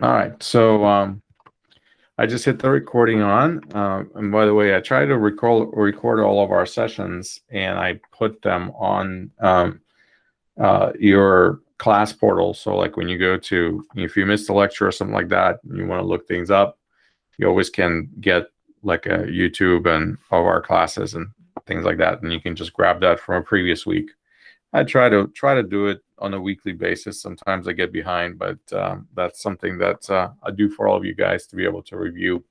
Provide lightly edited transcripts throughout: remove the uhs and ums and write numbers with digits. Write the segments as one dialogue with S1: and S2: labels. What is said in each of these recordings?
S1: All right. So I just hit the recording on. And by the way, I try to record all of our sessions, and I put them on your class portal. So like when you go to, if you missed a lecture or something like that, and you want to look things up, you always can get like a YouTube and all of our classes and things like that, and you can just grab that from a previous week. I try to do it on a weekly basis. Sometimes I get behind, but that's something that I do for all of you guys to be able to review.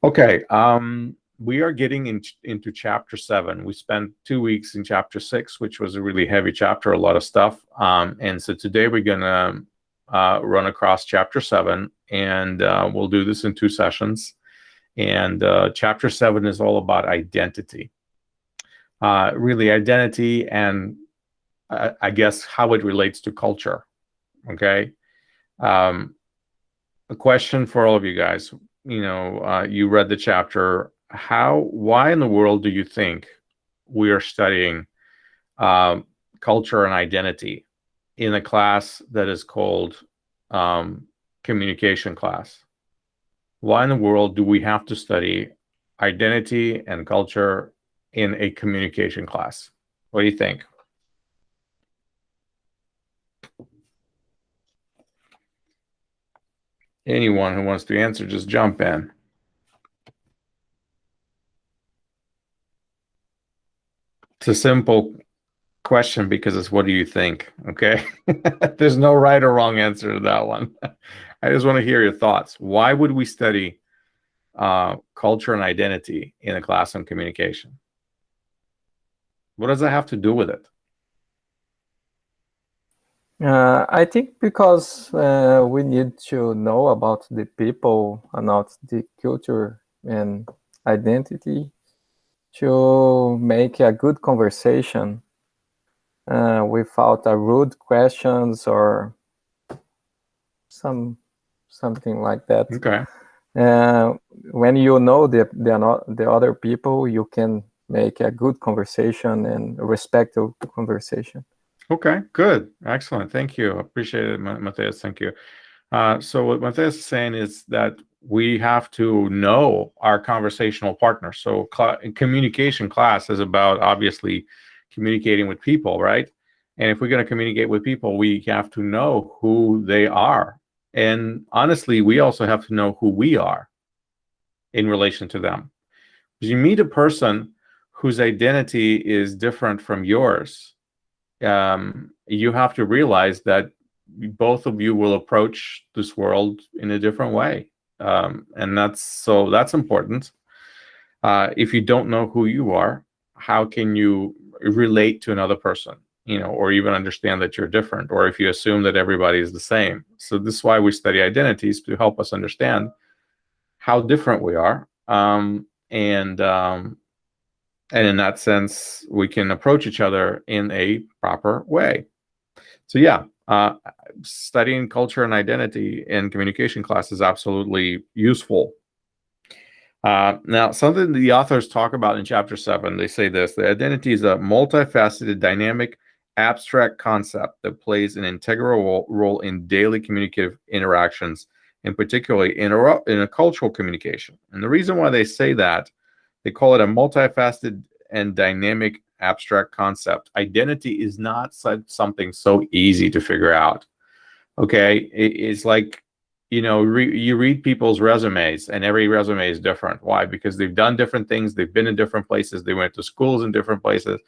S1: Okay, we are getting into chapter 7. We spent 2 weeks in chapter 6, which was a really heavy chapter, a lot of stuff. And so today we're gonna run across chapter 7, and we'll do this in 2 sessions. And chapter 7 is all about identity. Really identity and I guess how it relates to culture. Okay. A question for all of you guys. You read the chapter. Why in the world do you think we are studying culture and identity in a class that is called communication class? Why in the world do we have to study identity and culture in a communication class? What do you think? Anyone who wants to answer, just jump in. It's a simple question because it's what do you think? Okay. There's no right or wrong answer to that one. I just want to hear your thoughts. Why would we study culture and identity in a class on communication? What does that have to do with it?
S2: I think because we need to know about the people, about the culture and identity to make a good conversation without rude questions or something like that.
S1: Okay.
S2: When you know the other people, you can make a good conversation and a respectful conversation.
S1: Okay, good. Excellent. Thank you. Appreciate it, Matthias. Thank you. So what Matthias is saying is that we have to know our conversational partner. So communication class is about obviously communicating with people, right? And if we're going to communicate with people, we have to know who they are. And honestly, we also have to know who we are in relation to them. Because you meet a person whose identity is different from yours, you have to realize that both of you will approach this world in a different way. And that's important. If you don't know who you are, how can you relate to another person, or even understand that you're different, or if you assume that everybody is the same? So this is why we study identities, to help us understand how different we are. And in that sense, we can approach each other in a proper way. So yeah, studying culture and identity in communication class is absolutely useful. Now, something the authors talk about in chapter 7, they say this: the identity is a multifaceted, dynamic, abstract concept that plays an integral role in daily communicative interactions, and particularly in a cultural communication. And the reason why they say that, they call it a multifaceted and dynamic abstract concept. Identity is not something so easy to figure out. Okay, it's like, you read people's resumes, and every resume is different. Why? Because they've done different things, they've been in different places, they went to schools in different places.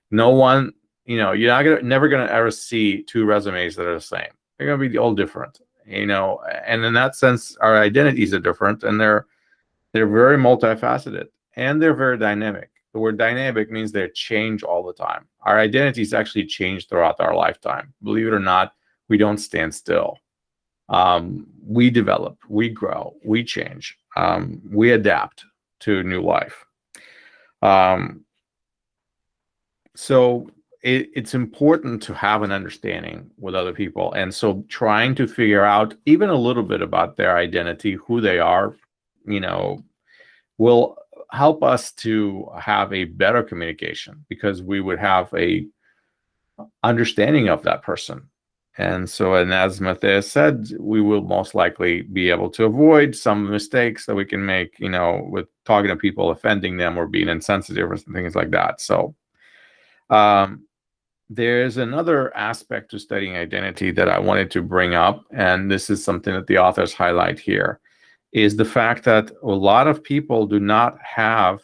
S1: No one, you're never gonna ever see 2 resumes that are the same. They're gonna be all different. And in that sense, our identities are different, and they're very multifaceted. And they're very dynamic. The word dynamic means they change all the time. Our identities actually change throughout our lifetime. Believe it or not, we don't stand still. We develop, we grow, we change, we adapt to new life. So it's important to have an understanding with other people. And so trying to figure out even a little bit about their identity, who they are, will help us to have a better communication, because we would have a understanding of that person. And so, and as Matthias said, we will most likely be able to avoid some mistakes that we can make, with talking to people, offending them, or being insensitive or things like that. So there's another aspect to studying identity that I wanted to bring up, and this is something that the authors highlight here, is the fact that a lot of people do not have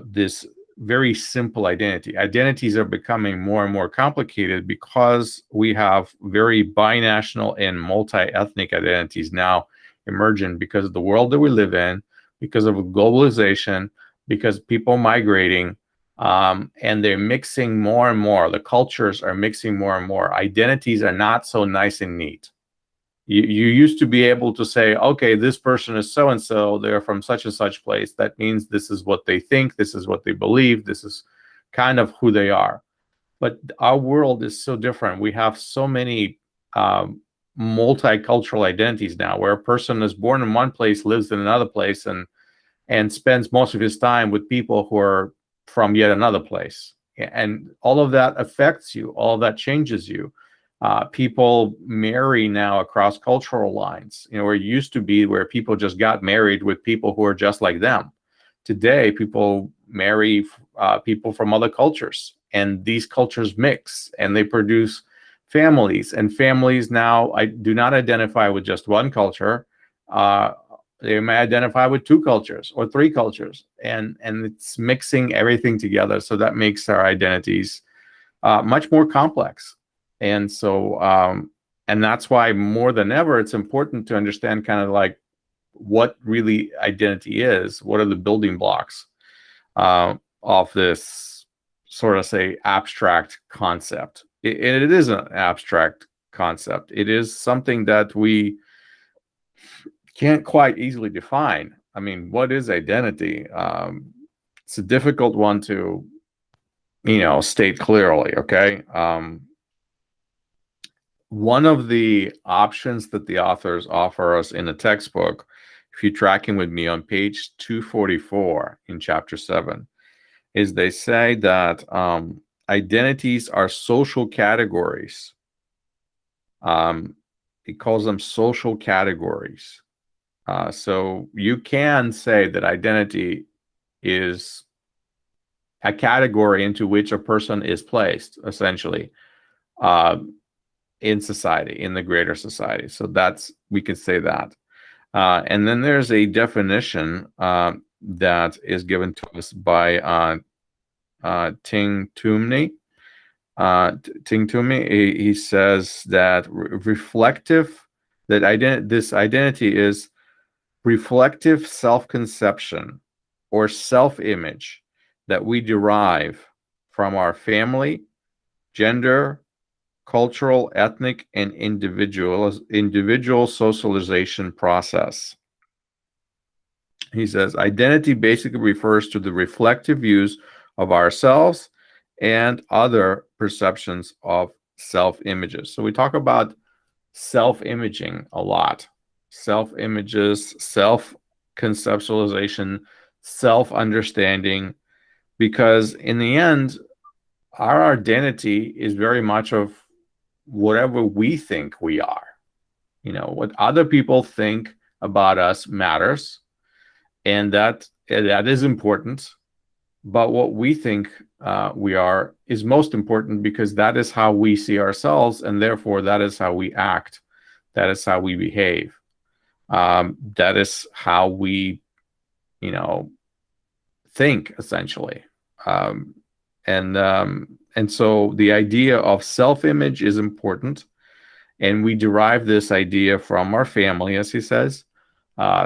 S1: this very simple identity. Identities are becoming more and more complicated because we have very binational and multi-ethnic identities now emerging because of the world that we live in, because of globalization, because people migrating, and they're mixing more and more. The cultures are mixing more and more. Identities are not so nice and neat. You used to be able to say, okay, this person is so and so, they're from such and such place. That means this is what they think, this is what they believe, this is kind of who they are. But our world is so different. We have so many multicultural identities now, where a person is born in one place, lives in another place, and spends most of his time with people who are from yet another place. And all of that affects you, all of that changes you. People marry now across cultural lines, where it used to be where people just got married with people who are just like them. Today, people marry people from other cultures, and these cultures mix and they produce families. And families now do not identify with just one culture. They may identify with two cultures or three cultures, and it's mixing everything together. So that makes our identities much more complex. And so, and that's why more than ever, it's important to understand kind of like what really identity is. What are the building blocks of this sort of, say, abstract concept? It is an abstract concept. It is something that we can't quite easily define. I mean, what is identity? It's a difficult one to, state clearly, okay? One of the options that the authors offer us in the textbook, if you're tracking with me on page 244 in chapter 7, is they say that identities are social categories. It calls them social categories. So you can say that identity is a category into which a person is placed, essentially, in society, in the greater society. So we could say that. And then there's a definition that is given to us by Ting Toomey. He says that this identity is reflective self-conception or self-image that we derive from our family, gender, cultural, ethnic, and individual socialization process. He says identity basically refers to the reflective views of ourselves and other perceptions of self-images. So we talk about self-imaging a lot. Self-images, self-conceptualization, self-understanding, because in the end, our identity is very much of whatever we think we are. What other people think about us matters, and that is important. But what we think we are is most important, because that is how we see ourselves, and therefore that is how we act. That is how we behave. That is how we, think, essentially. And so the idea of self-image is important, and we derive this idea from our family, as he says.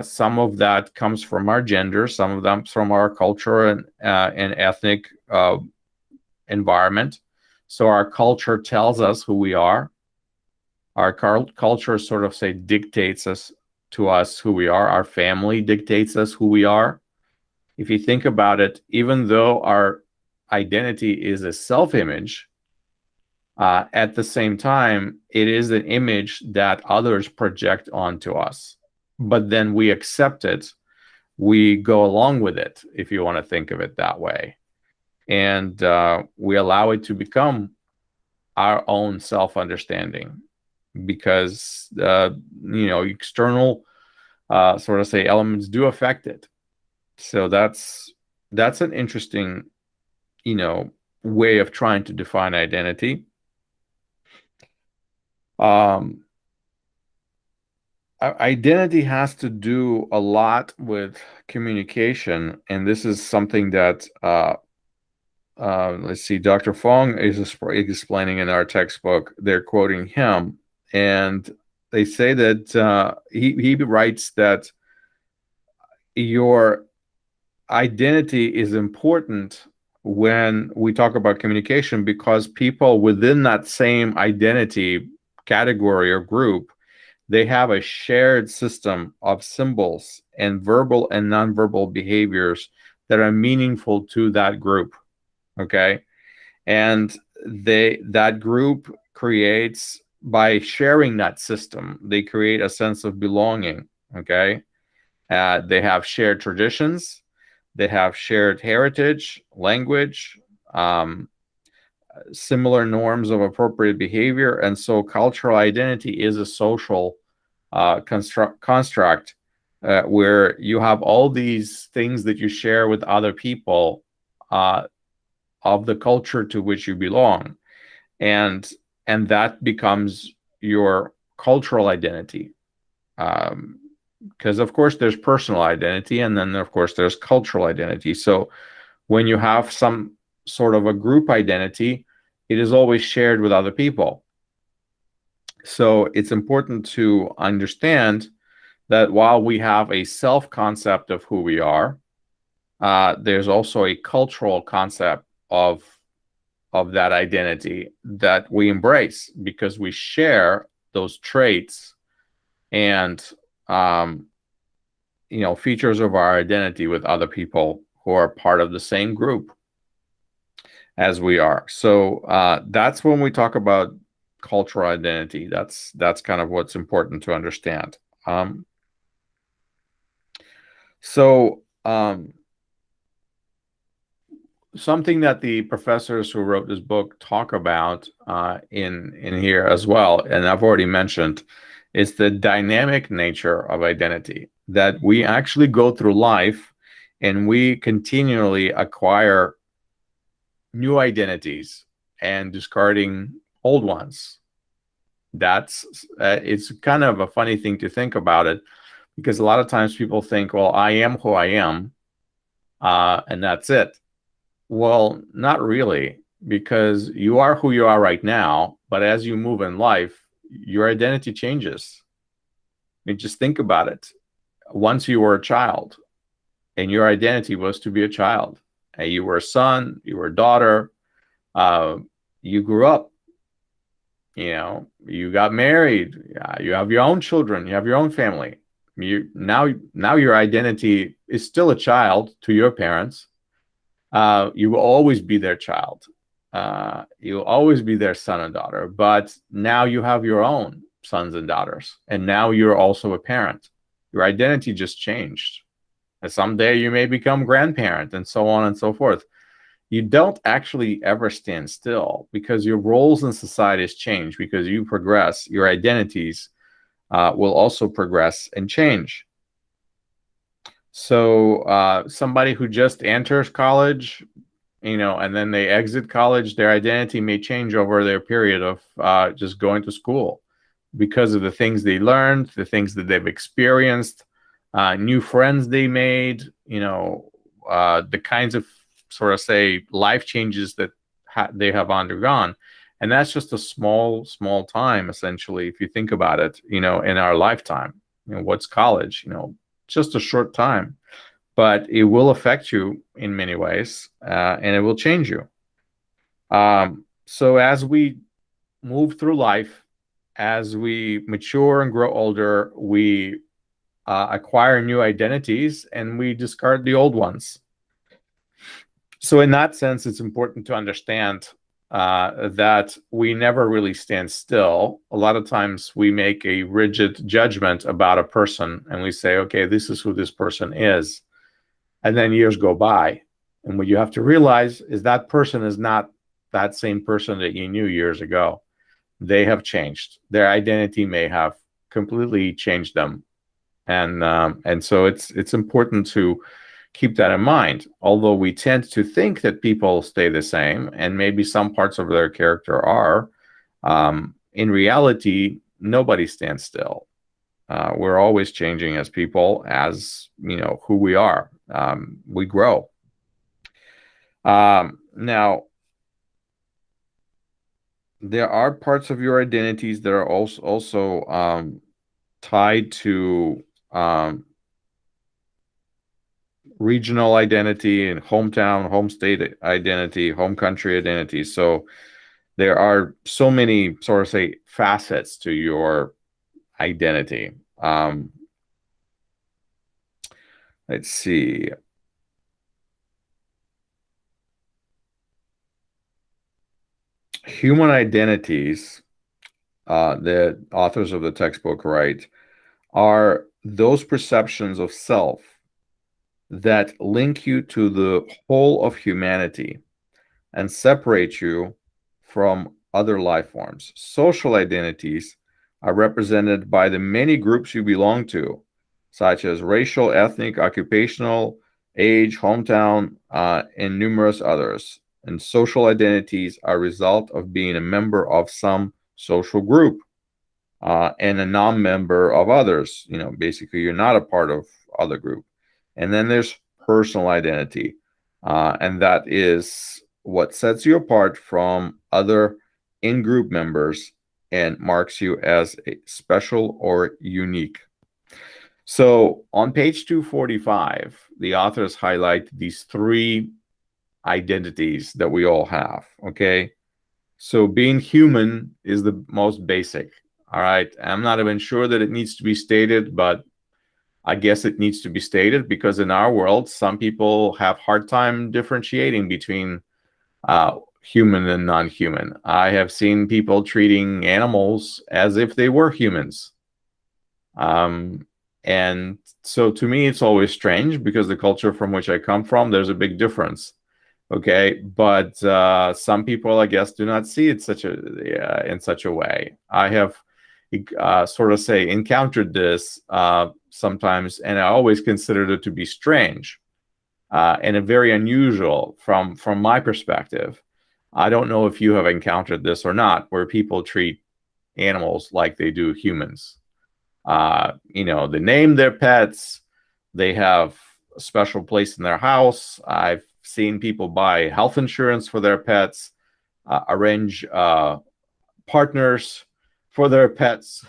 S1: Some of that comes from our gender, some of them from our culture and ethnic environment. So our culture tells us who we are. Our culture sort of, say, dictates to us who we are. Our family dictates us who we are. If you think about it, even though our identity is a self-image, at the same time, it is an image that others project onto us. But then we accept it. We go along with it, if you want to think of it that way. And we allow it to become our own self-understanding, because external sort of say elements do affect it. So that's an interesting way of trying to define identity. Identity has to do a lot with communication, and this is something that let's see, Dr. Fong is explaining in our textbook. They're quoting him, and they say that he writes that your identity is important when we talk about communication, because people within that same identity category or group, they have a shared system of symbols and verbal and nonverbal behaviors that are meaningful to that group. Okay. And that group creates, by sharing that system, they create a sense of belonging. Okay. They have shared traditions, they have shared heritage, language, similar norms of appropriate behavior. And so cultural identity is a social construct where you have all these things that you share with other people of the culture to which you belong, and that becomes your cultural identity. Because of course there's personal identity, and then of course there's cultural identity. So when you have some sort of a group identity, it is always shared with other people. So it's important to understand that while we have a self-concept of who we are, there's also a cultural concept of that identity that we embrace, because we share those traits and features of our identity with other people who are part of the same group as we are. So that's when we talk about cultural identity. That's kind of what's important to understand. Something that the professors who wrote this book talk about in here as well, and I've already mentioned, is the dynamic nature of identity, that we actually go through life and we continually acquire new identities and discarding old ones. It's kind of a funny thing to think about it, because a lot of times people think, well, I am who I am, and that's it. Well, not really, because you are who you are right now, but as you move in life, your identity changes. I mean, just think about it. Once you were a child, and your identity was to be a child, and you were a son, you were a daughter, you grew up, you got married, you have your own children, you have your own family. Now your identity is still a child to your parents. You will always be their child. You will always be their son and daughter. But now you have your own sons and daughters, and now you're also a parent. Your identity just changed. And someday you may become grandparent, and so on and so forth. You don't actually ever stand still, because your roles in societies change. Because you progress, your identities will also progress and change. So somebody who just enters college, and then they exit college, their identity may change over their period of just going to school, because of the things they learned, the things that they've experienced, new friends they made, the kinds of sort of say life changes that they have undergone. And that's just a small time, essentially, if you think about it, in our lifetime. What's college? Just a short time, but it will affect you in many ways, and it will change you. So as we move through life, as we mature and grow older, we acquire new identities and we discard the old ones. So in that sense, it's important to understand that we never really stand still. A lot of times we make a rigid judgment about a person and we say, okay, this is who this person is. And then years go by. And what you have to realize is that person is not that same person that you knew years ago. They have changed. Their identity may have completely changed them, and so it's important to keep that in mind. Although we tend to think that people stay the same, and maybe some parts of their character are, in reality, nobody stands still. We're always changing as people, as who we are. We grow. Now, there are parts of your identities that are also tied to regional identity and hometown, home state identity, home country identity. So there are so many, sort of say, facets to your identity. Let's see. Human identities, the authors of the textbook write, are those perceptions of self that link you to the whole of humanity and separate you from other life forms. Social identities are represented by the many groups you belong to, such as racial, ethnic, occupational, age, hometown, and numerous others. And social identities are a result of being a member of some social group and a non-member of others. Basically, you're not a part of other group. And then there's personal identity, and that is what sets you apart from other in-group members and marks you as a special or unique. So on page 245, the authors highlight these three identities that we all have, okay? So being human is the most basic, all right? I'm not even sure that it needs to be stated, but I guess it needs to be stated because in our world, some people have hard time differentiating between human and non-human. I have seen people treating animals as if they were humans. And so to me, it's always strange because the culture from which I come from, there's a big difference. Okay, but some people, I guess, do not see it in such a way. I have sort of say encountered this sometimes, and I always considered it to be strange and a very unusual from my perspective. I don't know if you have encountered this or not, where people treat animals like they do humans. They name their pets, they have a special place in their house. I've seen people buy health insurance for their pets, arrange partners for their pets,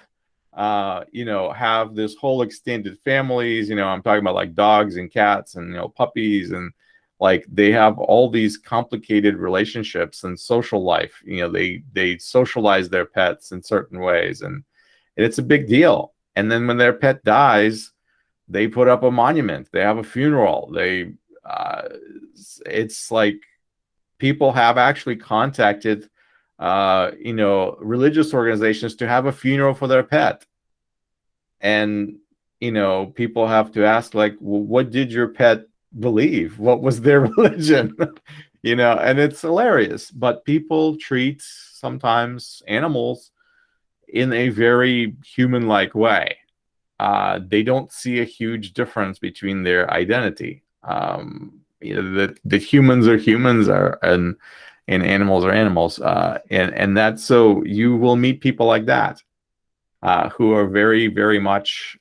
S1: have this whole extended families. I'm talking about like dogs and cats and, puppies, and like they have all these complicated relationships and social life. They socialize their pets in certain ways, and it's a big deal. And then when their pet dies, they put up a monument, they have a funeral, it's like people have actually contacted religious organizations to have a funeral for their pet. And people have to ask, like, well, what did your pet believe? What was their religion? And it's hilarious. But people treat sometimes animals in a very human-like way. They don't see a huge difference between their identity. The humans are humans, and animals are animals, and that's, so you will meet people like that who are very, very much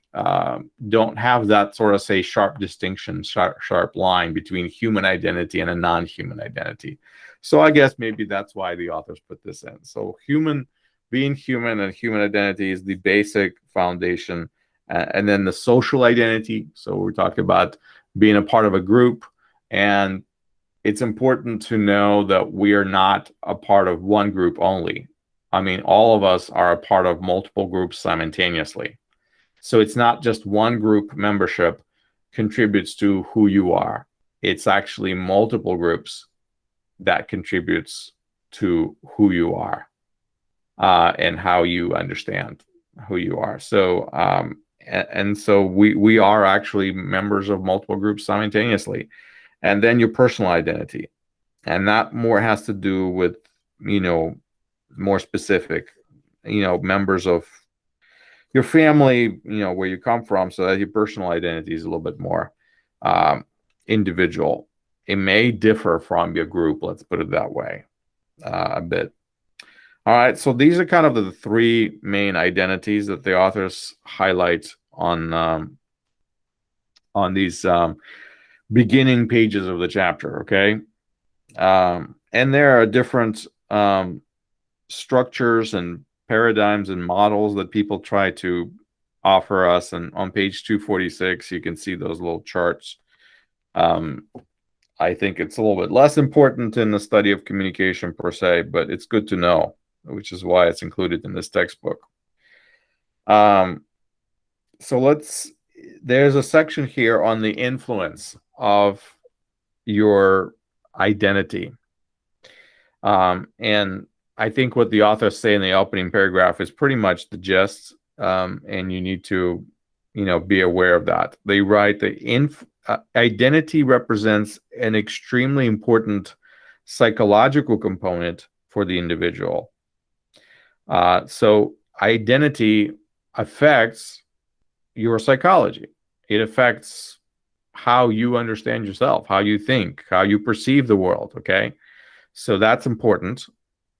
S1: don't have that sort of say sharp distinction, sharp line between human identity and a non-human identity. So I guess maybe that's why the authors put this in. So being human and human identity is the basic foundation. And then the social identity. So we're talking about being a part of a group. And it's important to know that we are not a part of one group only. I mean, all of us are a part of multiple groups simultaneously. So it's not just one group membership contributes to who you are. It's actually multiple groups that contributes to who you are and how you understand who you are. So, and so we are actually members of multiple groups simultaneously. And then your personal identity. And that more has to do with, more specific, members of your family, where you come from, so that your personal identity is a little bit more um, individual. It may differ from your group, let's put it that way, a bit. All right, so these are kind of the three main identities that the authors highlight on these beginning pages of the chapter. Okay, and there are different structures and paradigms and models that people try to offer us. And on page 246, you can see those little charts. I think it's a little bit less important in the study of communication per se, but it's good to know, which is why it's included in this textbook. So there's a section here on the influence of your identity. And I think what the authors say in the opening paragraph is pretty much the gist, and you need to, be aware of that. They write the identity represents an extremely important psychological component for the individual. So identity affects your psychology. It affects how you understand yourself, how you think, how you perceive the world. Okay, so that's important.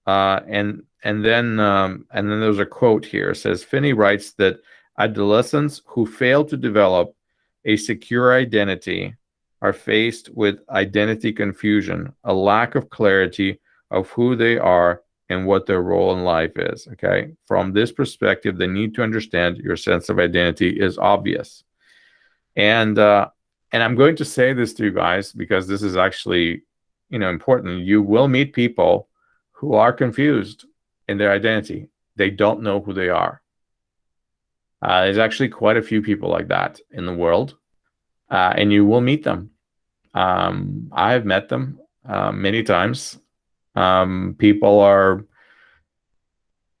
S1: And then there's a quote here. It says, Finney writes that adolescents who fail to develop a secure identity are faced with identity confusion, a lack of clarity of who they are and what their role in life is. Okay. From this perspective, the need to understand your sense of identity is obvious. And I'm going to say this to you guys because this is actually, important. You will meet people who are confused in their identity. They don't know who they are. There's actually quite a few people like that in the world, and you will meet them. I have met them many times. People are,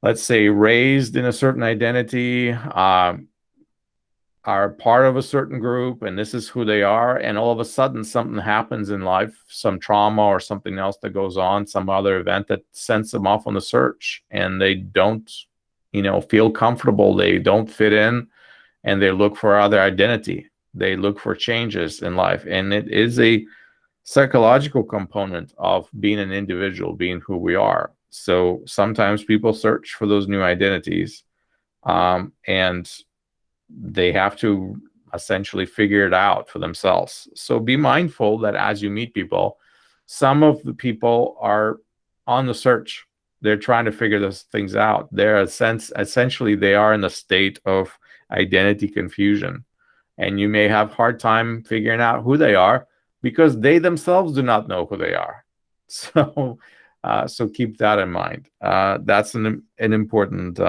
S1: let's say, raised in a certain identity, are part of a certain group, and this is who they are, and all of a sudden something happens in life, some trauma or something else that goes on, some other event that sends them off on the search, and they don't feel comfortable, they don't fit in, and they look for other identity, they look for changes in life. And it is a psychological component of being an individual, being who we are. So sometimes people search for those new identities, and they have to essentially figure it out for themselves. So be mindful that as you meet people, some of the people are on the search. They're trying to figure those things out. Essentially, they are in a state of identity confusion. And you may have a hard time figuring out who they are because they themselves do not know who they are. So keep that in mind. That's an important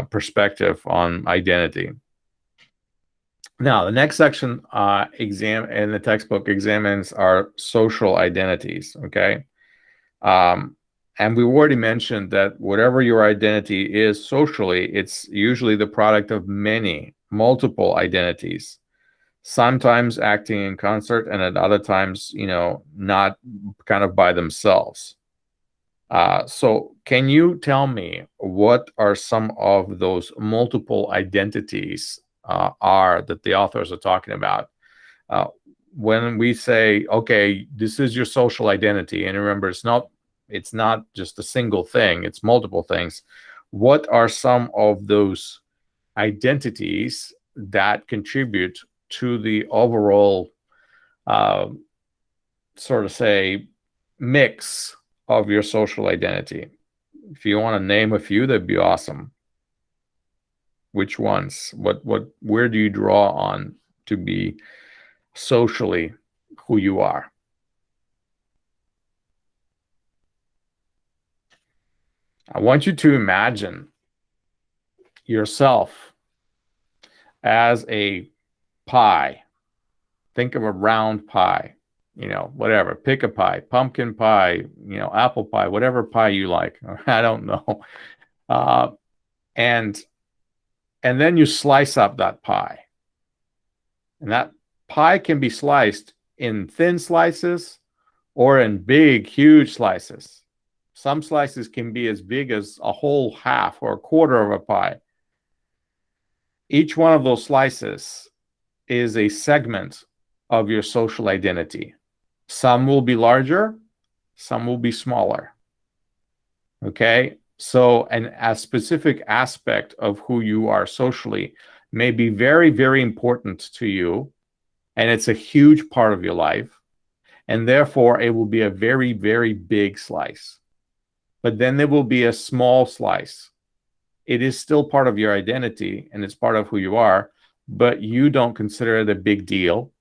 S1: perspective on identity. Now, the next section in the textbook examines our social identities. Okay, and we already mentioned that whatever your identity is socially, it's usually the product of multiple identities, sometimes acting in concert, and at other times, not, kind of by themselves. So can you tell me what are some of those multiple identities are that the authors are talking about? When we say, okay, this is your social identity, and remember, it's not just a single thing, it's multiple things. What are some of those identities that contribute to the overall sort of say mix of your social identity? If you want to name a few, that'd be awesome. Which ones? Where do you draw on to be socially who you are? I want you to imagine yourself as a pie. Think of a round pie, whatever. Pick a pie, pumpkin pie, apple pie, whatever pie you like. I don't know. And then you slice up that pie. And that pie can be sliced in thin slices or in big, huge slices. Some slices can be as big as a whole half or a quarter of a pie. Each one of those slices is a segment of your social identity. Some will be larger, some will be smaller. Okay? So, a specific aspect of who you are socially may be very, very important to you, and it's a huge part of your life, and therefore it will be a very, very big slice. But then there will be a small slice. It is still part of your identity, and it's part of who you are, but you don't consider it a big deal.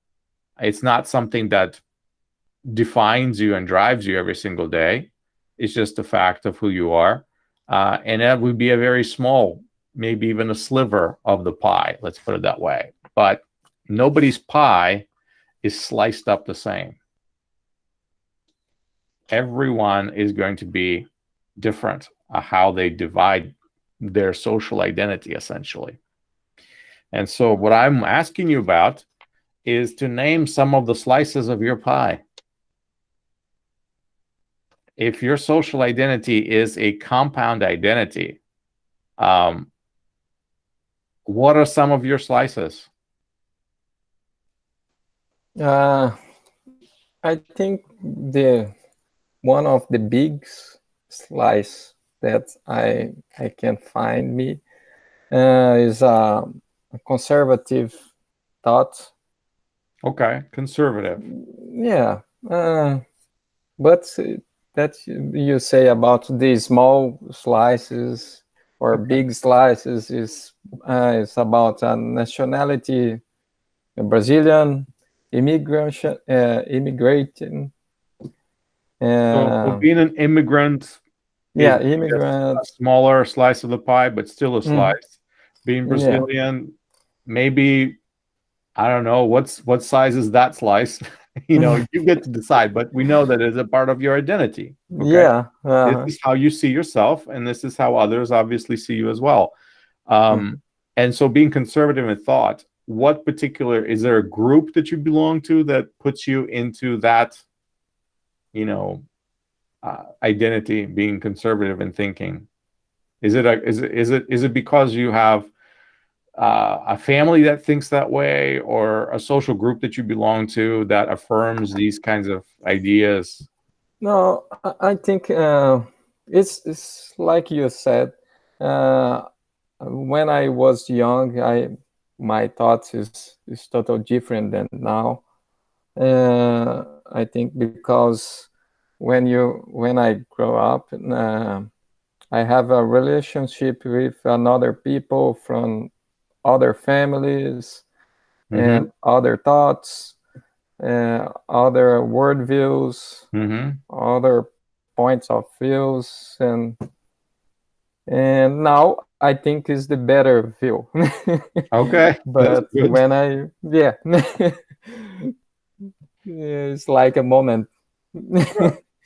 S1: It's not something that defines you and drives you every single day. It's just a fact of who you are. And that would be a very small, maybe even a sliver of the pie, let's put it that way. But nobody's pie is sliced up the same. Everyone is going to be different how they divide their social identity, essentially. And so what I'm asking you about is to name some of the slices of your pie. If your social identity is a compound identity, what are some of your slices?
S2: I think one of the big slice that I can find me is a conservative thought.
S1: Okay, conservative.
S2: Yeah, but that you say about the small slices or big slices is about a nationality, a Brazilian immigrating.
S1: So being an immigrant
S2: Yeah,
S1: is
S2: immigrant.
S1: a smaller slice of the pie, but still a slice. Being Brazilian, maybe, I don't know, what size is that slice? You get to decide, but we know that it's a part of your identity. Okay.
S2: Yeah.
S1: This is how you see yourself, and this is how others obviously see you as well. And so being conservative in thought, what particular, is there a group that you belong to that puts you into that, identity, being conservative in thinking? Is it because you have a family that thinks that way, or a social group that you belong to that affirms these kinds of ideas?
S2: No, I think it's like you said. When I was young, my thoughts is totally different than now. I think because when I grow up, I have a relationship with another people from other families and other thoughts, other worldviews, other points of views, and now I think is the better view.
S1: Okay,
S2: but when it's like a moment.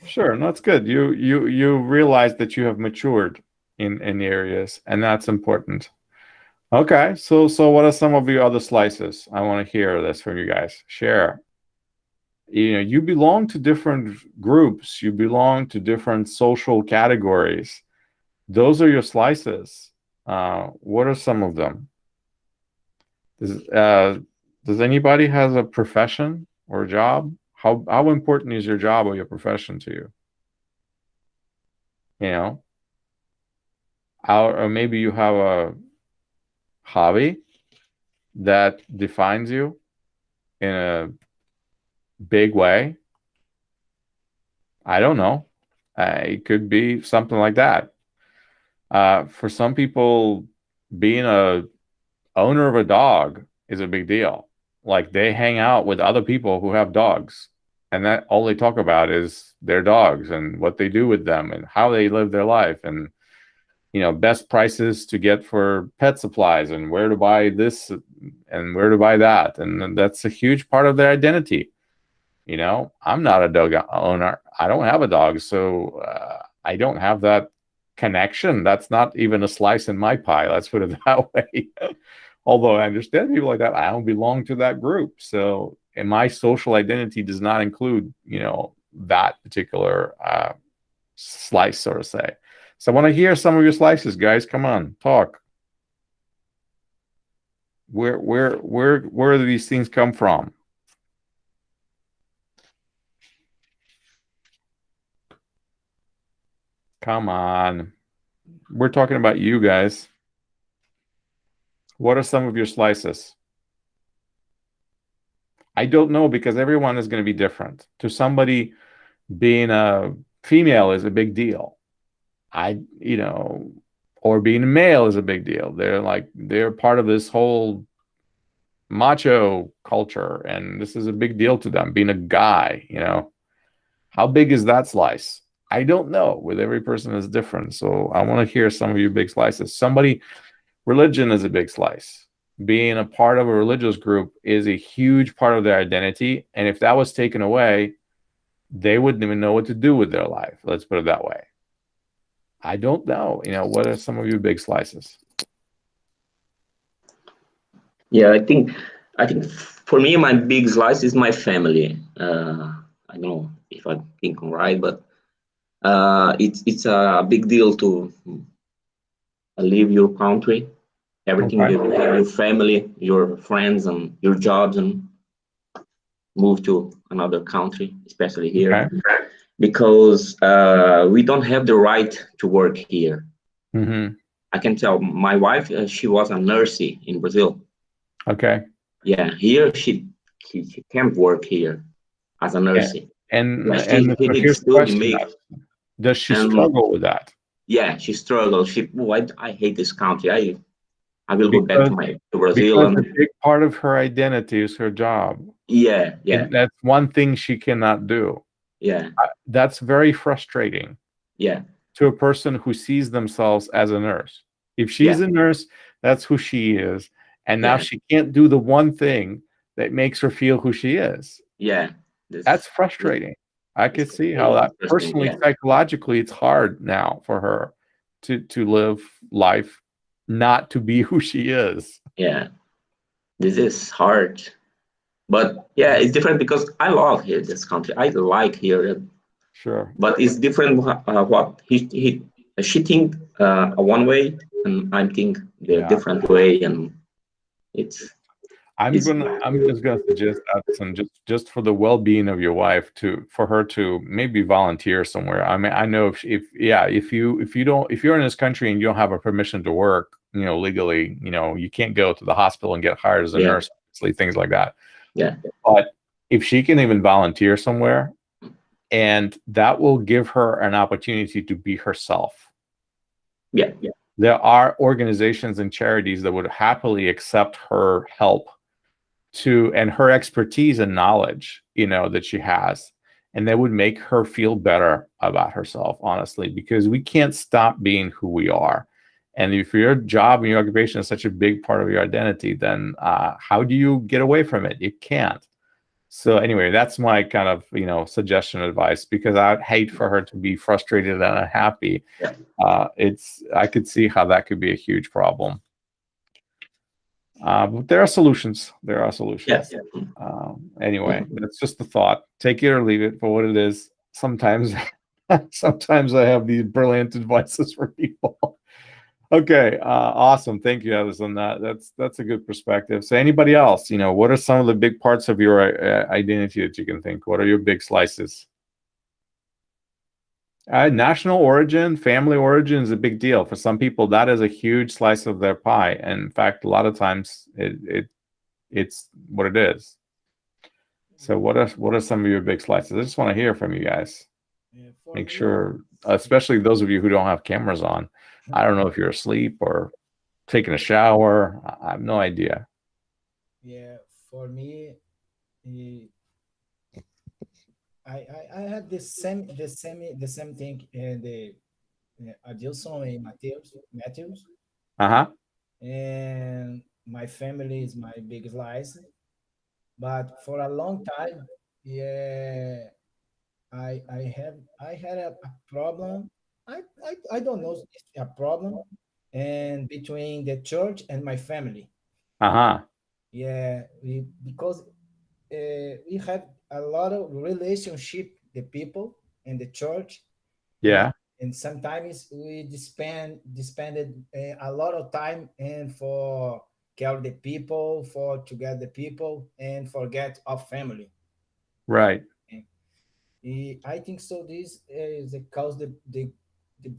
S1: Sure, that's good. You realize that you have matured in areas, and that's important. Okay, so what are some of your other slices? I want to hear this from you guys. Share. You belong to different groups. You belong to different social categories. Those are your slices. What are some of them? Does anybody has a profession or a job? How important is your job or your profession to you? Or maybe you have a hobby that defines you in a big way. I don't know. It could be something like that. For some people, being a owner of a dog is a big deal. Like, they hang out with other people who have dogs, and that all they talk about is their dogs and what they do with them and how they live their life, and best prices to get for pet supplies and where to buy this and where to buy that. And that's a huge part of their identity. I'm not a dog owner. I don't have a dog, so I don't have that connection. That's not even a slice in my pie. Let's put it that way. Although I understand people like that, I don't belong to that group. So, and my social identity does not include, that particular slice, so to say. So I want to hear some of your slices, guys. Come on, talk. Where do these things come from? Come on. We're talking about you guys. What are some of your slices? I don't know, because everyone is going to be different. To somebody, being a female is a big deal. Or being a male is a big deal. They're part of this whole macho culture, and this is a big deal to them. Being a guy, how big is that slice? I don't know. With every person is different. So I want to hear some of your big slices. Religion is a big slice. Being a part of a religious group is a huge part of their identity. And if that was taken away, they wouldn't even know what to do with their life. Let's put it that way. I don't know. What are some of your big slices?
S3: Yeah, I think for me, my big slice is my family. I don't know if I think I'm right, but it's a big deal to leave your country, everything,
S1: Okay.
S3: your family, your friends, and your jobs, and move to another country, especially here,
S1: Okay.
S3: because we don't have the right to work here.
S1: Mm-hmm.
S3: I can tell my wife, she was a nurse in Brazil.
S1: Okay.
S3: Yeah, here she can't work here as a nurse.
S1: And
S3: Yeah,
S1: so
S3: she needs
S1: here's the
S3: to
S1: question:
S3: make.
S1: does she
S3: And
S1: struggle with that?
S3: yeah, she struggles. I hate this country. I will go back
S1: Because
S3: to Brazil.
S1: a
S3: And
S1: big part of her identity is her job.
S3: yeah,
S1: That's one thing she cannot do.
S3: yeah,
S1: That's very frustrating
S3: yeah,
S1: to a person who sees themselves as a nurse. If she's
S3: yeah,
S1: a nurse, that's who she is. And now
S3: yeah,
S1: she can't do the one thing that makes her feel who she is.
S3: yeah.
S1: That's
S3: This
S1: frustrating. I
S3: this
S1: could see how
S3: really
S1: that
S3: interesting.
S1: personally,
S3: Yeah,
S1: psychologically, it's hard now for her to live life not to be who she is.
S3: yeah. This is hard, but yeah, it's different because I love here this country. I like here,
S1: Sure.
S3: but it's different. What she think one way, and I think the
S1: Yeah.
S3: different way, and it's it's
S1: I'm just gonna suggest, Addison, just for the well-being of your wife, for her to maybe volunteer somewhere. I mean, I know if you're in this country and you don't have a permission to work, legally, you can't go to the hospital and get hired as a
S3: yeah,
S1: nurse, obviously, things like that.
S3: yeah,
S1: But if she can even volunteer somewhere, and that will give her an opportunity to be herself.
S3: yeah,
S1: There are organizations and charities that would happily accept her help and her expertise and knowledge, that she has, and that would make her feel better about herself, honestly, because we can't stop being who we are. And if your job and your occupation is such a big part of your identity, then how do you get away from it? You can't. So anyway, that's my kind of, suggestion, advice, because I'd hate for her to be frustrated and unhappy.
S3: yeah.
S1: I could see how that could be a huge problem. But there are solutions. There are solutions.
S3: Yeah.
S1: Anyway, that's just a thought. Take it or leave it for what it is. Sometimes, sometimes I have these brilliant advices for people. Okay, awesome. Thank you, Edison. That's a good perspective. So, anybody else? What are some of the big parts of your identity that you can think? What are your big slices? National origin, family origin is a big deal. For some people, that is a huge slice of their pie. And in fact, a lot of times it's what it is. So what are some of your big slices? I just want to hear from you guys. Make sure, especially those of you who don't have cameras on. I don't know if you're asleep or taking a shower. I have no idea.
S4: Yeah, for me, I had the same thing. The Adilson and Matthews,
S1: Uh-huh.
S4: and my family is my big slice. But for a long time, yeah, I had a problem. I don't know if it's a problem, and between the church and my family.
S1: Uh-huh.
S4: Yeah, because we have a lot of relationship the people in the church.
S1: Yeah.
S4: And sometimes we disbanded a lot of time and for care the people, for to get the people, and forget our family.
S1: Right.
S4: I think so. This is the cause the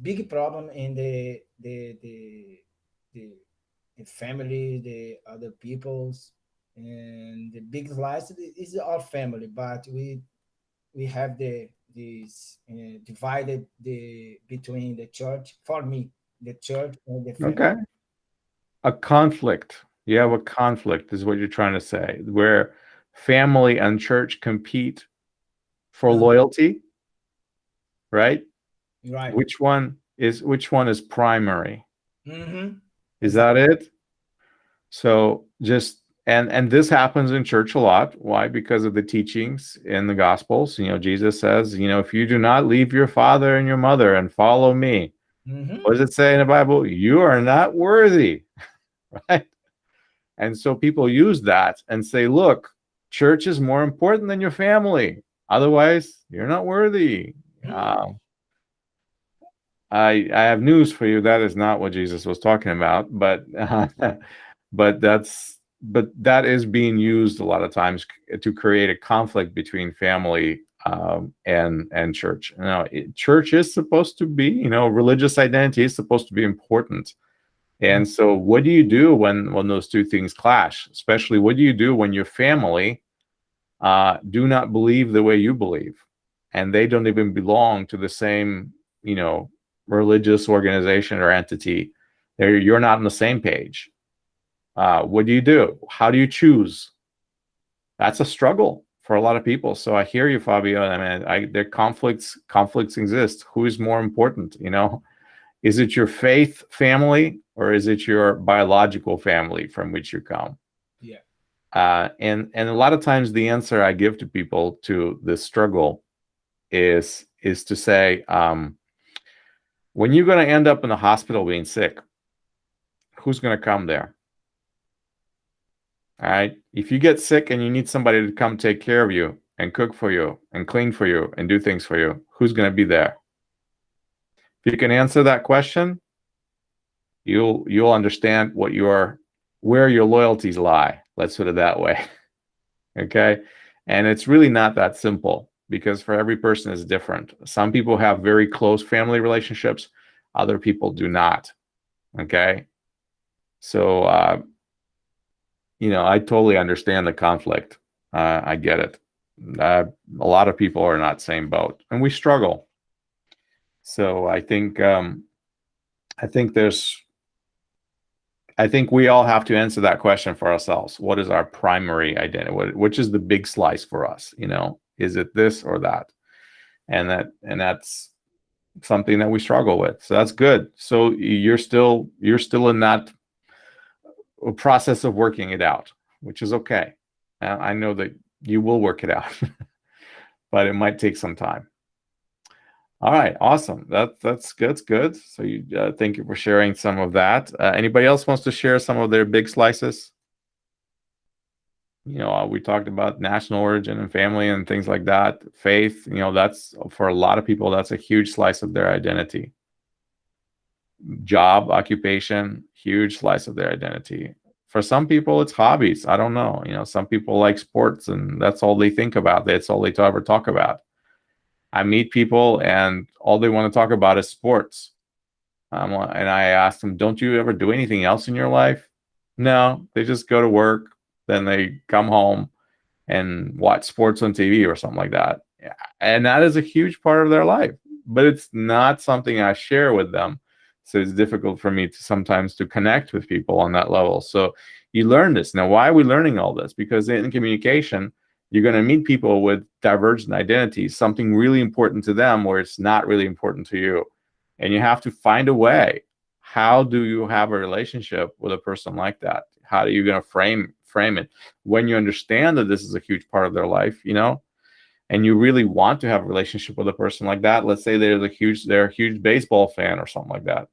S4: big problem in the, the family, the other peoples, and the big slice is our family. But we have this divided the between the church. For me, the church and the family.
S1: Okay. A conflict. You have a conflict, is what you're trying to say, where family and church compete for loyalty, right?
S4: Right.
S1: Which one is primary?
S4: Mm-hmm.
S1: Is that it? So just and this happens in church a lot. Why? Because of the teachings in the Gospels. Jesus says, if you do not leave your father and your mother and follow me,
S4: Mm-hmm.
S1: what does it say in the Bible? You are not worthy, right? And so people use that and say, look, church is more important than your family. Otherwise, you're not worthy. I have news for you. That is not what Jesus was talking about, but but that is being used a lot of times to create a conflict between family and church. Church is supposed to be, religious identity is supposed to be important. And so what do you do when those two things clash? Especially, what do you do when your family do not believe the way you believe, and they don't even belong to the same, religious organization or entity? You're not on the same page. What do you do? How do you choose? That's a struggle for a lot of people. So I hear you, Fabio. I mean, there conflicts exist. Who is more important? Is it your faith family, or is it your biological family from which you come?
S4: Yeah.
S1: And a lot of times the answer I give to people to this struggle is to say, when you're going to end up in the hospital being sick, who's going to come there? All right. If you get sick and you need somebody to come take care of you and cook for you and clean for you and do things for you, who's going to be there? If you can answer that question, you'll understand where your loyalties lie. Let's put it that way. Okay. And it's really not that simple, because for every person is different. Some people have very close family relationships. Other people do not. Okay. So, I totally understand the conflict. I get it. A lot of people are not same boat, and we struggle. So I think we all have to answer that question for ourselves. What is our primary identity? Which is the big slice for us? Is it this or that? And that's something that we struggle with. So that's good. So you're still in that process of working it out, which is okay. I know that you will work it out, but it might take some time. All right, awesome. That's good. It's good. So thank you for sharing some of that. Anybody else wants to share some of their big slices? We talked about national origin and family and things like that. Faith, that's, for a lot of people, that's a huge slice of their identity. Job, occupation, huge slice of their identity. For some people, it's hobbies. I don't know. Some people like sports, and that's all they think about. That's all they ever talk about. I meet people, and all they want to talk about is sports. And I ask them, don't you ever do anything else in your life? No, they just go to work. Then they come home and watch sports on TV or something like that. And that is a huge part of their life, but it's not something I share with them. So it's difficult for me sometimes to connect with people on that level. So you learn this. Now, why are we learning all this? Because in communication, you're going to meet people with divergent identities, something really important to them where it's not really important to you. And you have to find a way. How do you have a relationship with a person like that? How are you going to frame it when you understand that this is a huge part of their life, and you really want to have a relationship with a person like that? Let's say they're a huge baseball fan or something like that.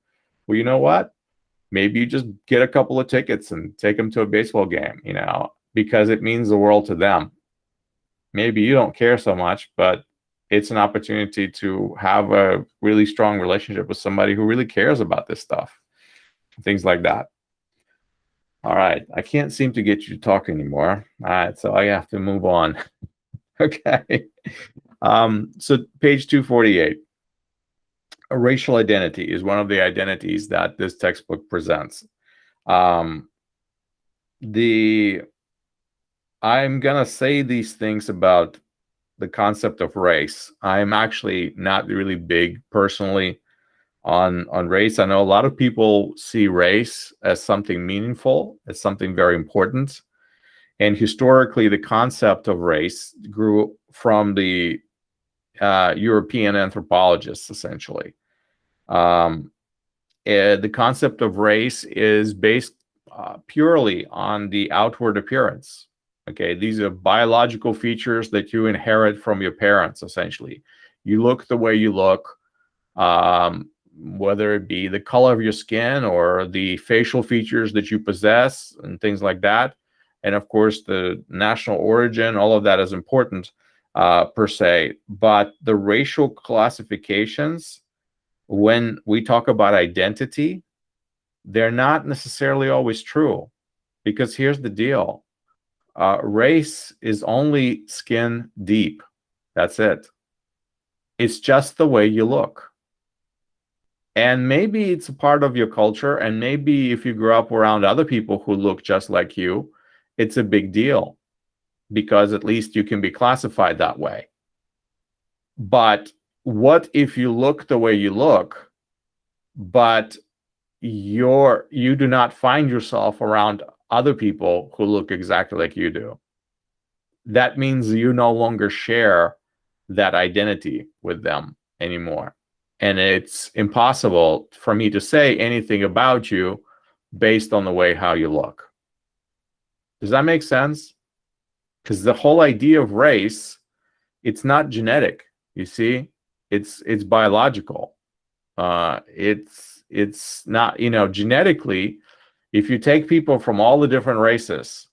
S1: Well, you know what? Maybe you just get a couple of tickets and take them to a baseball game, because it means the world to them. Maybe you don't care so much, but it's an opportunity to have a really strong relationship with somebody who really cares about this stuff, things like that. All right, I can't seem to get you to talk anymore. All right, so I have to move on. Okay. So page 248. A racial identity is one of the identities that this textbook presents. I'm gonna say these things about the concept of race. I'm actually not really big personally on race. I know a lot of people see race as something meaningful, as something very important. And historically, the concept of race grew from the European anthropologists, essentially. The concept of race is based purely on the outward appearance. Okay, these are biological features that you inherit from your parents, essentially. You look the way you look, whether it be the color of your skin or the facial features that you possess and things like that. And of course, the national origin, all of that is important per se. But the racial classifications, when we talk about identity, they're not necessarily always true. Because here's the deal. Race is only skin deep. That's it. It's just the way you look. And maybe it's a part of your culture, and maybe if you grew up around other people who look just like you, it's a big deal, because at least you can be classified that way. But what if you look the way you look, but you do not find yourself around other people who look exactly like you do? That means you no longer share that identity with them anymore. And it's impossible for me to say anything about you based on the way how you look. Does that make sense? Because the whole idea of race, it's not genetic, you see? It's biological. It's not, genetically, if you take people from all the different races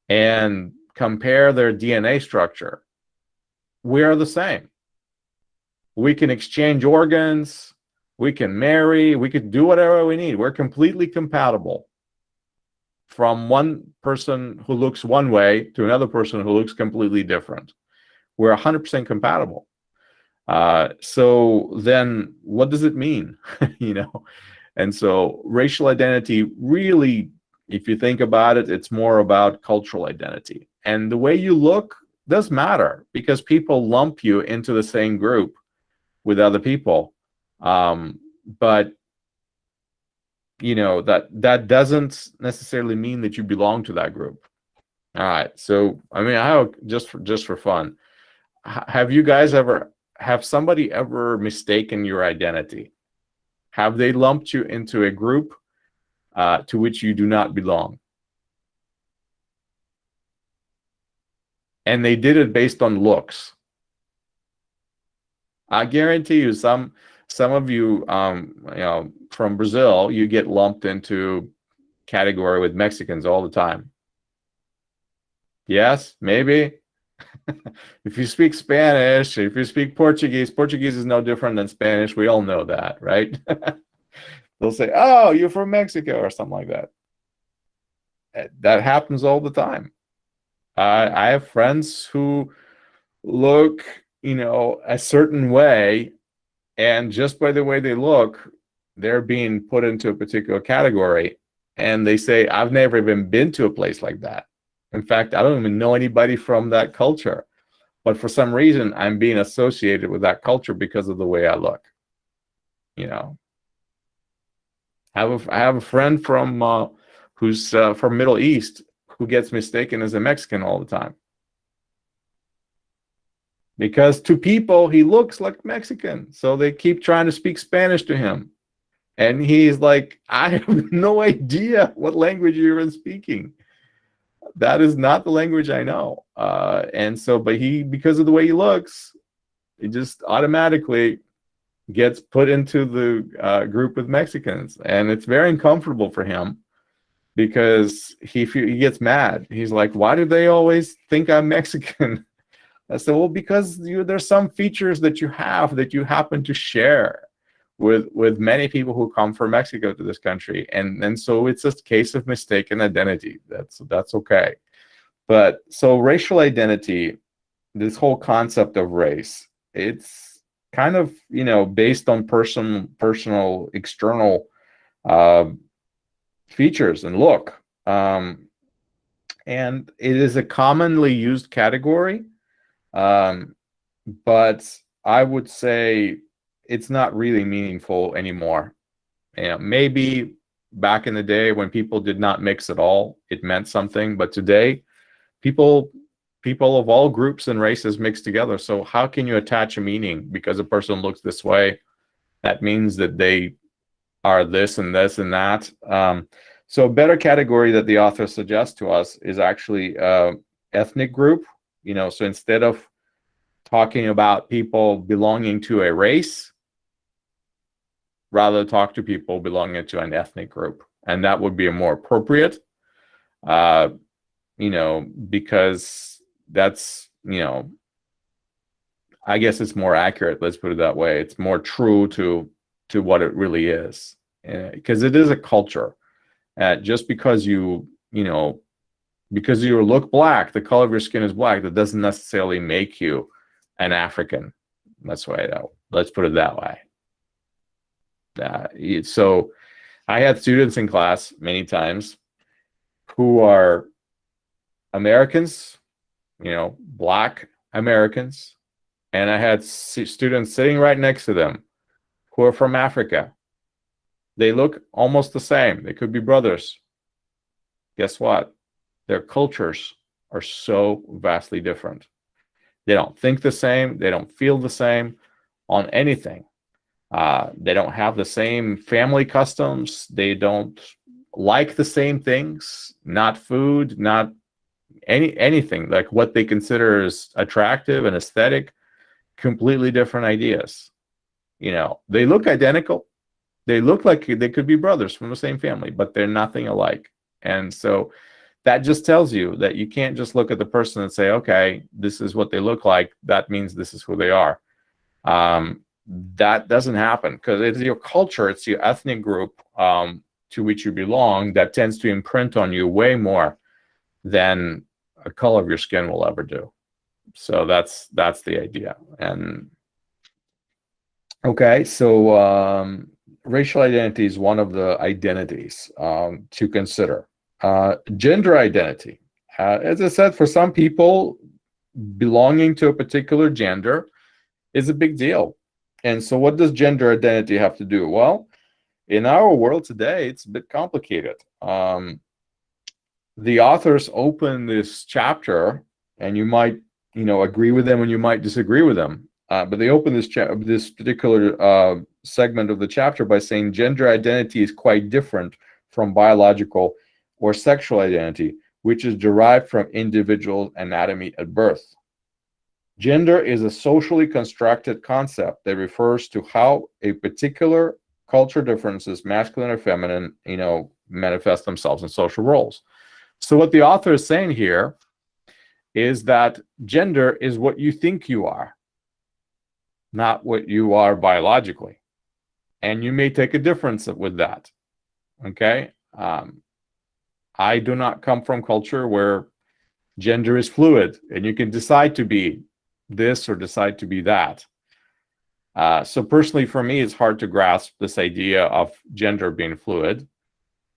S1: and compare their DNA structure, we are the same. We can exchange organs, we can marry, we could do whatever we need. We're completely compatible. From one person who looks one way to another person who looks completely different. We're 100% compatible. So then what does it mean? And so racial identity really, if you think about it, it's more about cultural identity. And the way you look does matter, because people lump you into the same group with other people. But that doesn't necessarily mean that you belong to that group. All right. So, I have just for fun, have you guys have somebody ever mistaken your identity? Have they lumped you into a group to which you do not belong? And they did it based on looks. I guarantee you, some of you, from Brazil, you get lumped into category with Mexicans all the time. Yes, maybe. If you speak Spanish, if you speak Portuguese, Portuguese is no different than Spanish. We all know that, right? They'll say, "Oh, you're from Mexico," or something like that. That happens all the time. I have friends who look, a certain way, and just by the way they look, they're being put into a particular category. And they say, "I've never even been to a place like that. In fact, I don't even know anybody from that culture. But for some reason, I'm being associated with that culture because of the way I look." I have a friend from who's from Middle East who gets mistaken as a Mexican all the time. Because to people, he looks like Mexican. So they keep trying to speak Spanish to him. And he's like, "I have no idea what language you're even speaking. That is not the language I know." And so, but because of the way he looks, he just automatically gets put into the group with Mexicans. And it's very uncomfortable for him, because he gets mad. He's like, "Why do they always think I'm Mexican?" I said, well, because there's some features that you have that you happen to share with many people who come from Mexico to this country, and so it's a case of mistaken identity. That's okay. But so racial identity, this whole concept of race, it's kind of, based on personal external features and look, and it is a commonly used category, but I would say it's not really meaningful anymore. Maybe back in the day when people did not mix at all, it meant something, but today people of all groups and races mix together. So how can you attach a meaning because a person looks this way? That means that they are this and this and that. So a better category that the author suggests to us is actually ethnic group. So instead of talking about people belonging to a race, rather talk to people belonging to an ethnic group. And that would be more appropriate, because that's, I guess it's more accurate. Let's put it that way. It's more true to what it really is, because it is a culture. Just because you look black, the color of your skin is black, that doesn't necessarily make you an African. Let's put it that way. So I had students in class many times who are Americans, black Americans, and I had students sitting right next to them who are from Africa. They look almost the same. They could be brothers. Guess what? Their cultures are so vastly different. They don't think the same. They don't feel the same on anything. They don't have the same family customs. They don't like the same things, not food, not anything. Like what they consider as attractive and aesthetic, completely different ideas. They look identical. They look like they could be brothers from the same family, but they're nothing alike. And so that just tells you that you can't just look at the person and say, okay, this is what they look like. That means this is who they are. That doesn't happen, because it's your culture, it's your ethnic group to which you belong that tends to imprint on you way more than a color of your skin will ever do. So that's the idea. And okay, so racial identity is one of the identities to consider. Gender identity. As I said, for some people, belonging to a particular gender is a big deal. And so what does gender identity have to do? Well, in our world today, it's a bit complicated. The authors open this chapter, and you might, agree with them and you might disagree with them. But they open this particular segment of the chapter by saying gender identity is quite different from biological or sexual identity, which is derived from individual anatomy at birth. Gender is a socially constructed concept that refers to how a particular culture differences, masculine or feminine, manifest themselves in social roles. So what the author is saying here is that gender is what you think you are, not what you are biologically. And you may take a difference with that. Okay? I do not come from culture where gender is fluid and you can decide to be this or decide to be that. So personally, for me, it's hard to grasp this idea of gender being fluid.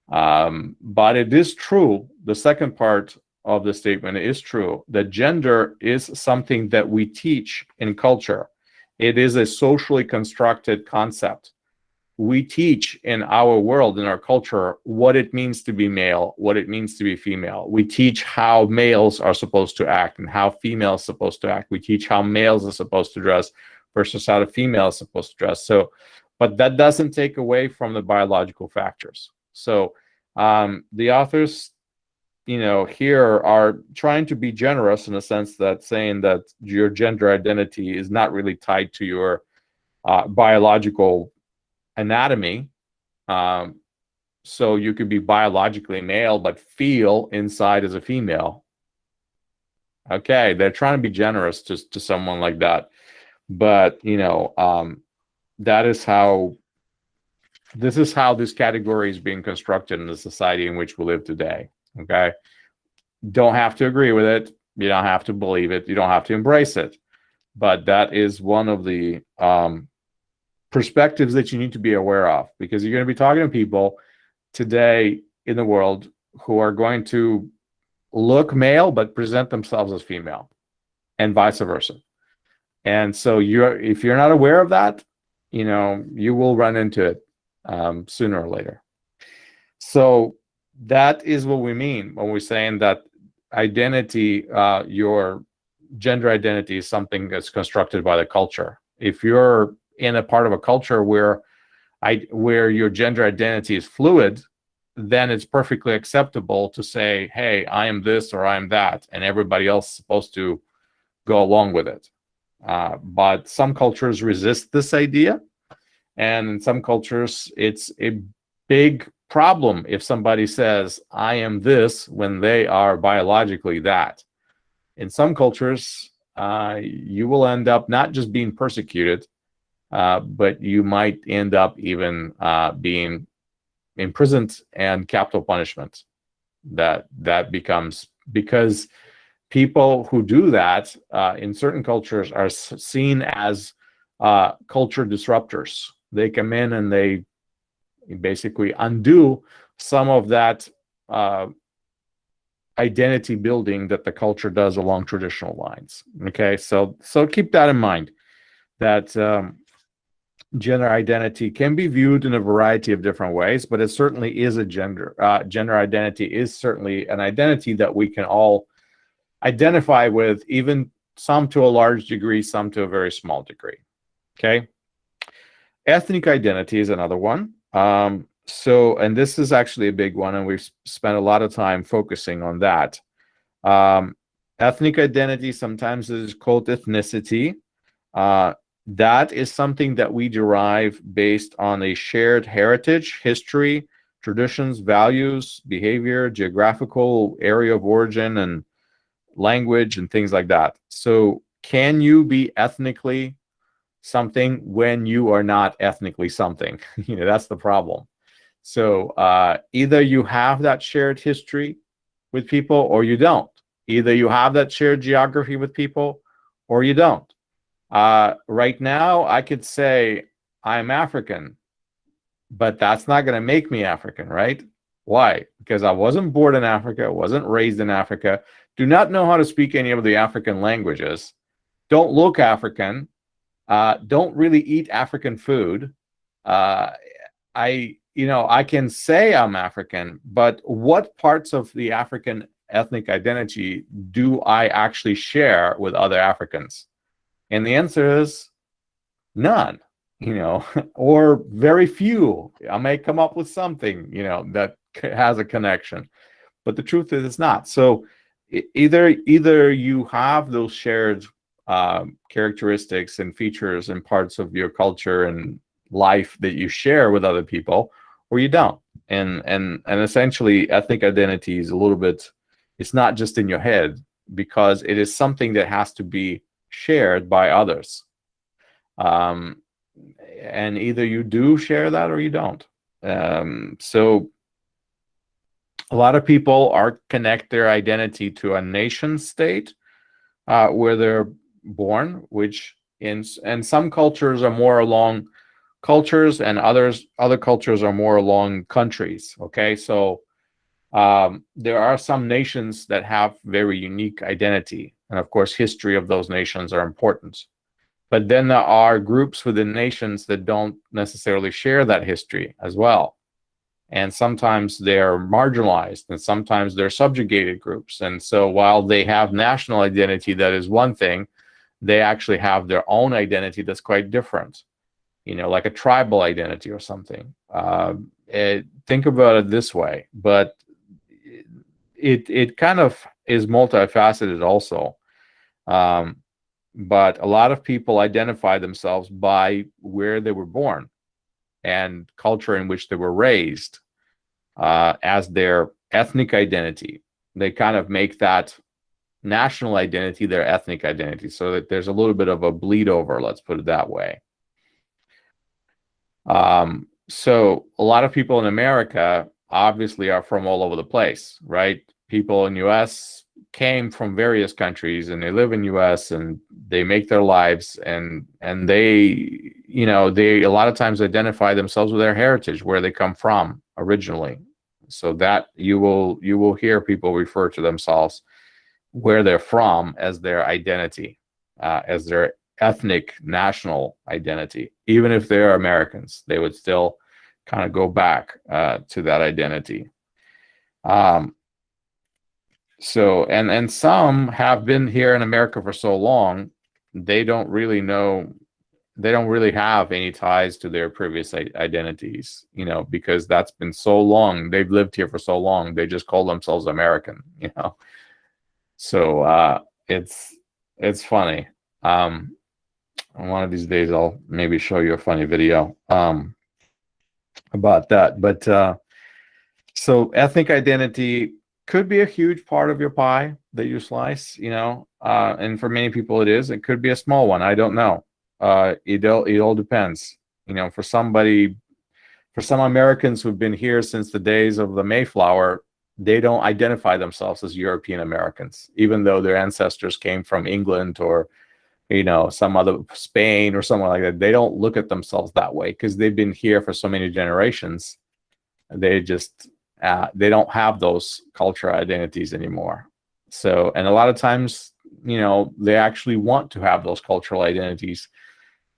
S1: But it is true, the second part of the statement is true, that gender is something that we teach in culture. It is a socially constructed concept. We teach in our world, in our culture, what it means to be male, what it means to be female. We teach how males are supposed to act and how females are supposed to act. We teach how males are supposed to dress versus how the female is supposed to dress. So, but that doesn't take away from the biological factors. So the authors, here are trying to be generous in a sense that saying that your gender identity is not really tied to your biological anatomy. So you could be biologically male but feel inside as a female. Okay, they're trying to be generous to someone like that, but that is how this category is being constructed in the society in which we live today. Okay, don't have to agree with it. You don't have to believe it. You don't have to embrace it. But that is one of the perspectives that you need to be aware of, because you're going to be talking to people today in the world who are going to look male but present themselves as female, and vice versa. And so if you're not aware of that, you will run into it sooner or later. So that is what we mean when we're saying that identity, your gender identity, is something that's constructed by the culture. If you're in a part of a culture where your gender identity is fluid, then it's perfectly acceptable to say, hey, I am this or I am that, and everybody else is supposed to go along with it. But some cultures resist this idea, and in some cultures it's a big problem if somebody says, I am this, when they are biologically that. In some cultures, you will end up not just being persecuted, but you might end up even being imprisoned and capital punishment. That becomes, because people who do that in certain cultures are seen as culture disruptors. They come in and they basically undo some of that identity building that the culture does along traditional lines. Okay, so keep that in mind, that gender identity can be viewed in a variety of different ways, but it certainly is a gender identity is certainly an identity that we can all identify with, even some to a large degree, some to a very small degree. Okay, ethnic identity is another one. And this is actually a big one, and we've spent a lot of time focusing on that. Ethnic identity sometimes is called ethnicity. That is something that we derive based on a shared heritage, history, traditions, values, behavior, geographical area of origin, and language, and things like that. So can you be ethnically something when you are not ethnically something? That's the problem. So either you have that shared history with people or you don't. Either you have that shared geography with people or you don't. Right now, I could say I'm African, but that's not going to make me African, right? Why? Because I wasn't born in Africa, wasn't raised in Africa, do not know how to speak any of the African languages, don't look African, don't really eat African food. I can say I'm African, but what parts of the African ethnic identity do I actually share with other Africans? And the answer is none, or very few. I may come up with something, that has a connection, but the truth is it's not. So either you have those shared characteristics and features and parts of your culture and life that you share with other people, or you don't. And essentially, ethnic identity is a little bit, it's not just in your head, because it is something that has to be shared by others. And either you do share that or you don't. So a lot of people connect their identity to a nation state where they're born, which in some cultures are more along cultures, and other cultures are more along countries. Okay, so there are some nations that have very unique identity, and of course history of those nations are important. But then there are groups within nations that don't necessarily share that history as well, and sometimes they're marginalized, and sometimes they're subjugated groups. And so while they have national identity that is one thing, they actually have their own identity that's quite different, like a tribal identity or something. Think about it this way, but it kind of is multifaceted also. But a lot of people identify themselves by where they were born and culture in which they were raised as their ethnic identity. They kind of make that national identity, their ethnic identity, so that there's a little bit of a bleed over, let's put it that way. So a lot of people in America obviously are from all over the place, right? People in US came from various countries and they live in US and they make their lives, and they, you know, they a lot of times identify themselves with their heritage, where they come from originally. So that you will hear people refer to themselves where they're from as their identity, as their ethnic national identity. Even if they're Americans, they would still kind of go back to that identity. So and some have been here in America for so long, they don't really know, they don't really have any ties to their previous identities, you know, because that's been so long, they've lived here for so long, they just call themselves American, you know. So it's funny. One of these days I'll maybe show you a funny video about that. But so ethnic identity could be a huge part of your pie that you slice, you know, and for many people it is. It could be a small one. I don't know. It all depends. You know, for some Americans who've been here since the days of the Mayflower, they don't identify themselves as European Americans, even though their ancestors came from England or, you know, some other Spain or somewhere like that. They don't look at themselves that way because they've been here for so many generations. They just they don't have those cultural identities anymore. So, and a lot of times, you know, they actually want to have those cultural identities,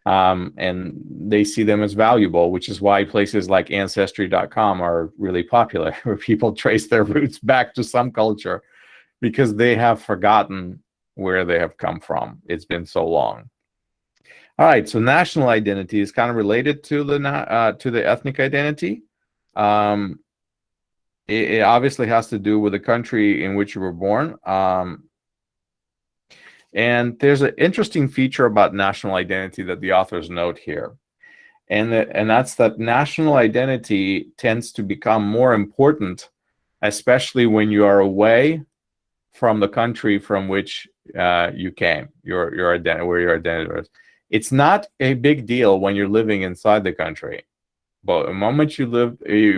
S1: and they see them as valuable, which is why places like Ancestry.com are really popular, where people trace their roots back to some culture because they have forgotten where they have come from. It's been so long. All right, so national identity is kind of related to the ethnic identity. It obviously has to do with the country in which you were born. And there's an interesting feature about national identity that the authors note here. And that's that national identity tends to become more important, especially when you are away from the country from which you came, your identity, where your identity was. It's not a big deal when you're living inside the country. But the moment you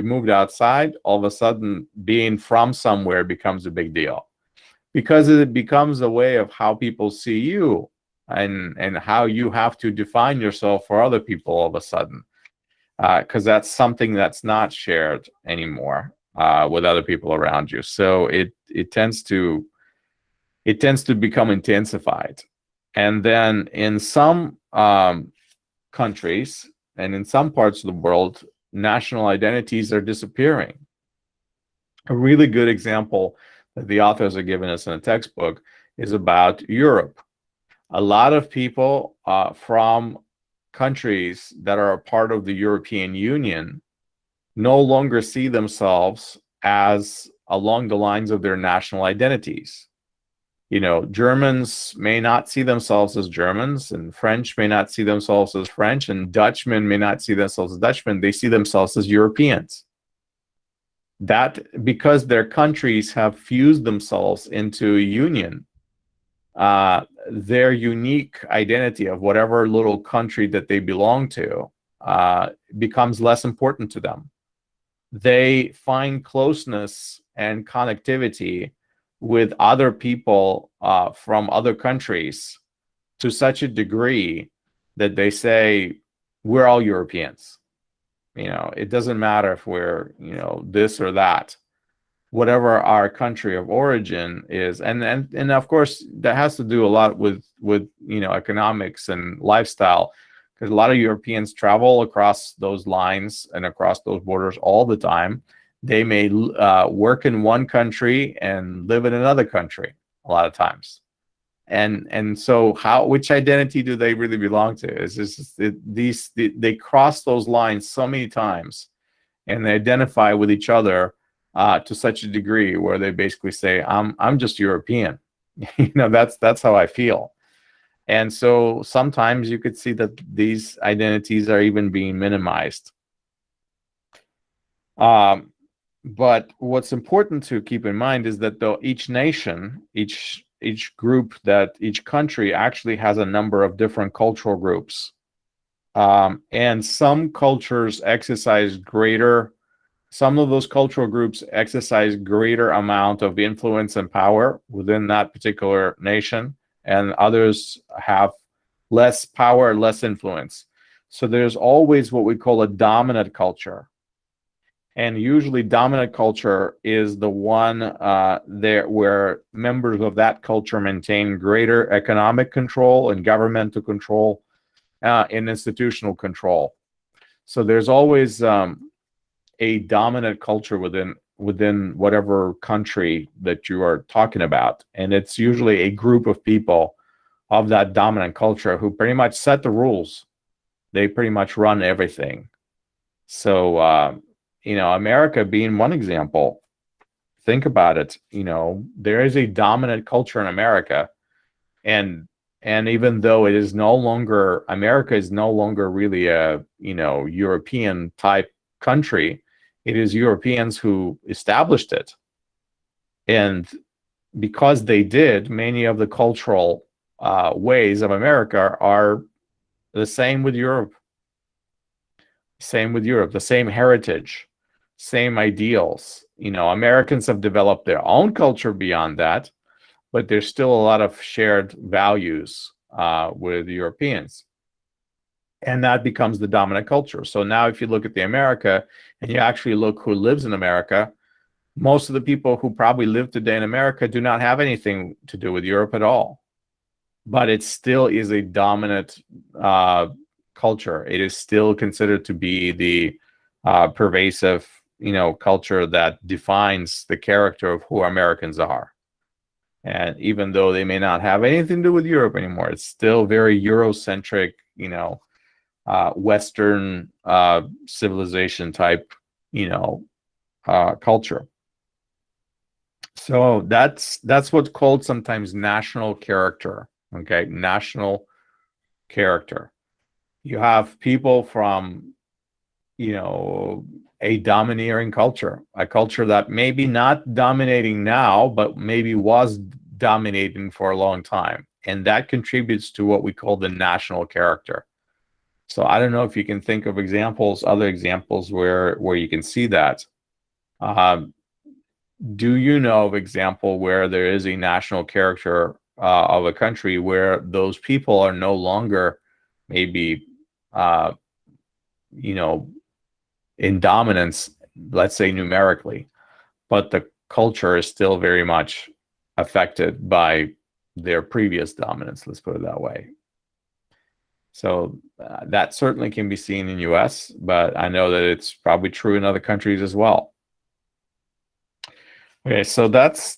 S1: moved outside, all of a sudden being from somewhere becomes a big deal, because it becomes a way of how people see you and how you have to define yourself for other people all of a sudden, because that's something that's not shared anymore with other people around you. So it tends to become intensified. And then in some countries, and in some parts of the world, national identities are disappearing. A really good example that the authors are giving us in a textbook is about Europe. A lot of people from countries that are a part of the European Union no longer see themselves as along the lines of their national identities. You know, Germans may not see themselves as Germans, and French may not see themselves as French, and Dutchmen may not see themselves as Dutchmen. They see themselves as Europeans. That because their countries have fused themselves into a union, their unique identity of whatever little country that they belong to becomes less important to them. They find closeness and connectivity with other people from other countries to such a degree that they say, we're all Europeans. You know, it doesn't matter if we're, you know, this or that, whatever our country of origin is. And of course, that has to do a lot with you know, economics and lifestyle, because a lot of Europeans travel across those lines and across those borders all the time. They may work in one country and live in another country a lot of times, and so which identity do they really belong to? Is this they cross those lines so many times, and they identify with each other to such a degree where they basically say, I'm just European. You know, that's how I feel. And so sometimes you could see that these identities are even being minimized. But what's important to keep in mind is that though each nation, each group, that each country actually has a number of different cultural groups. And some cultures exercise greater, some of those cultural groups exercise greater amount of influence and power within that particular nation, and others have less power, less influence. So there's always what we call a dominant culture. And usually dominant culture is the one there where members of that culture maintain greater economic control and governmental control and institutional control. So there's always a dominant culture within whatever country that you are talking about. And it's usually a group of people of that dominant culture who pretty much set the rules. They pretty much run everything. So, you know, America being one example, think about it. You know, there is a dominant culture in America. And even though it is no longer, America is no longer really a, you know, European type country, it is Europeans who established it. And because they did, many of the cultural ways of America are the same with Europe. Same with Europe, the same heritage, same ideals. You know, Americans have developed their own culture beyond that, but there's still a lot of shared values with Europeans. And that becomes the dominant culture. So now if you look at the America and you actually look who lives in America, most of the people who probably live today in America do not have anything to do with Europe at all. But it still is a dominant culture. It is still considered to be the pervasive, you know, culture that defines the character of who Americans are. And even though they may not have anything to do with Europe anymore, it's still very Eurocentric, you know, Western civilization type, you know, culture. So that's what's called sometimes national character. Okay, national character. You have people from, you know, a domineering culture, a culture that maybe not dominating now, but maybe was dominating for a long time. And that contributes to what we call the national character. So I don't know if you can think of examples, other examples where you can see that. Do you know of example where there is a national character of a country where those people are no longer maybe, you know, in dominance, let's say numerically, but the culture is still very much affected by their previous dominance, let's put it that way. So that certainly can be seen in US, but I know that it's probably true in other countries as well. Okay, so that's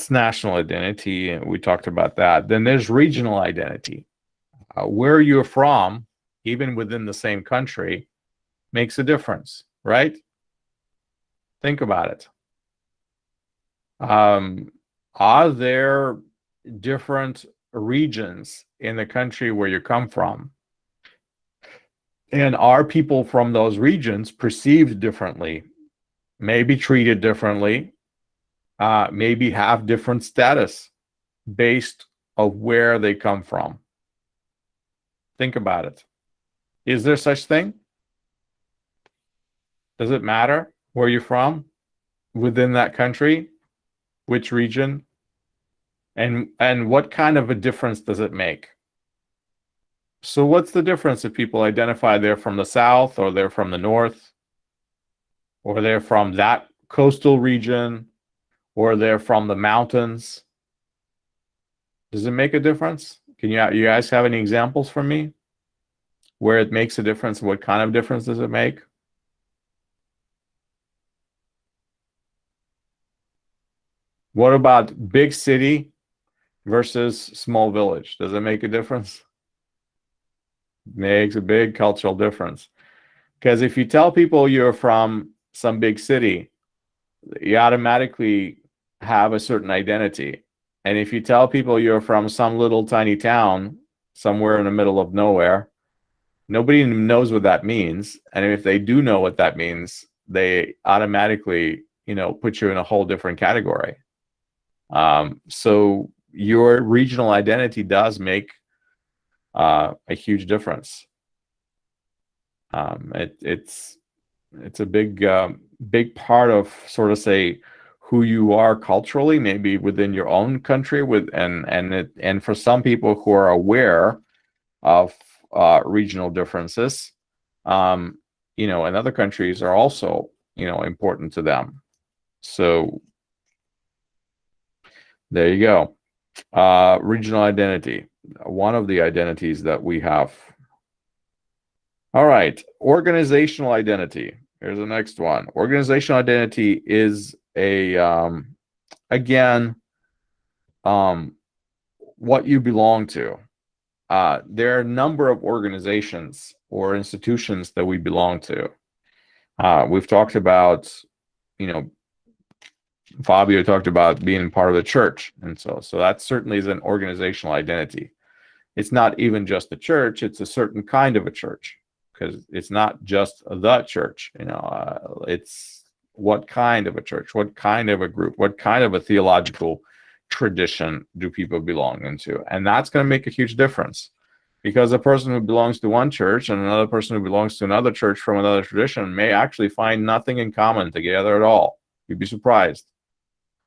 S1: national identity, and we talked about that. Then there's regional identity. Where you're from, even within the same country, makes a difference, right? Think about it. Are there different regions in the country where you come from? And are people from those regions perceived differently, maybe treated differently, maybe have different status based on where they come from? Think about it. Is there such thing? Does it matter where you're from within that country, which region, and what kind of a difference does it make? So what's the difference if people identify they're from the South, or they're from the North, or they're from that coastal region, or they're from the mountains? Does it make a difference? Can you guys have any examples for me where it makes a difference? What kind of difference does it make? What about big city versus small village? Does it make a difference? Makes a big cultural difference. Because if you tell people you're from some big city, you automatically have a certain identity. And if you tell people you're from some little tiny town somewhere in the middle of nowhere, nobody knows what that means. And if they do know what that means, they automatically, you know, put you in a whole different category. So your regional identity does make a huge difference. It's a big part of, sort of, say, who you are culturally, maybe within your own country, and for some people who are aware of regional differences, in other countries are also, important to them. So there you go. Regional identity, one of the identities that we have. All right, organizational identity. Here's the next one. Organizational identity is again, what you belong to. There are a number of organizations or institutions that we belong to. We've talked about, Fabio talked about being part of the church, and so that certainly is an organizational identity. It's not even just the church; it's a certain kind of a church, because it's not just the church. It's what kind of a church, what kind of a group, what kind of a theological tradition do people belong into, and that's going to make a huge difference. Because a person who belongs to one church and another person who belongs to another church from another tradition may actually find nothing in common together at all. You'd be surprised.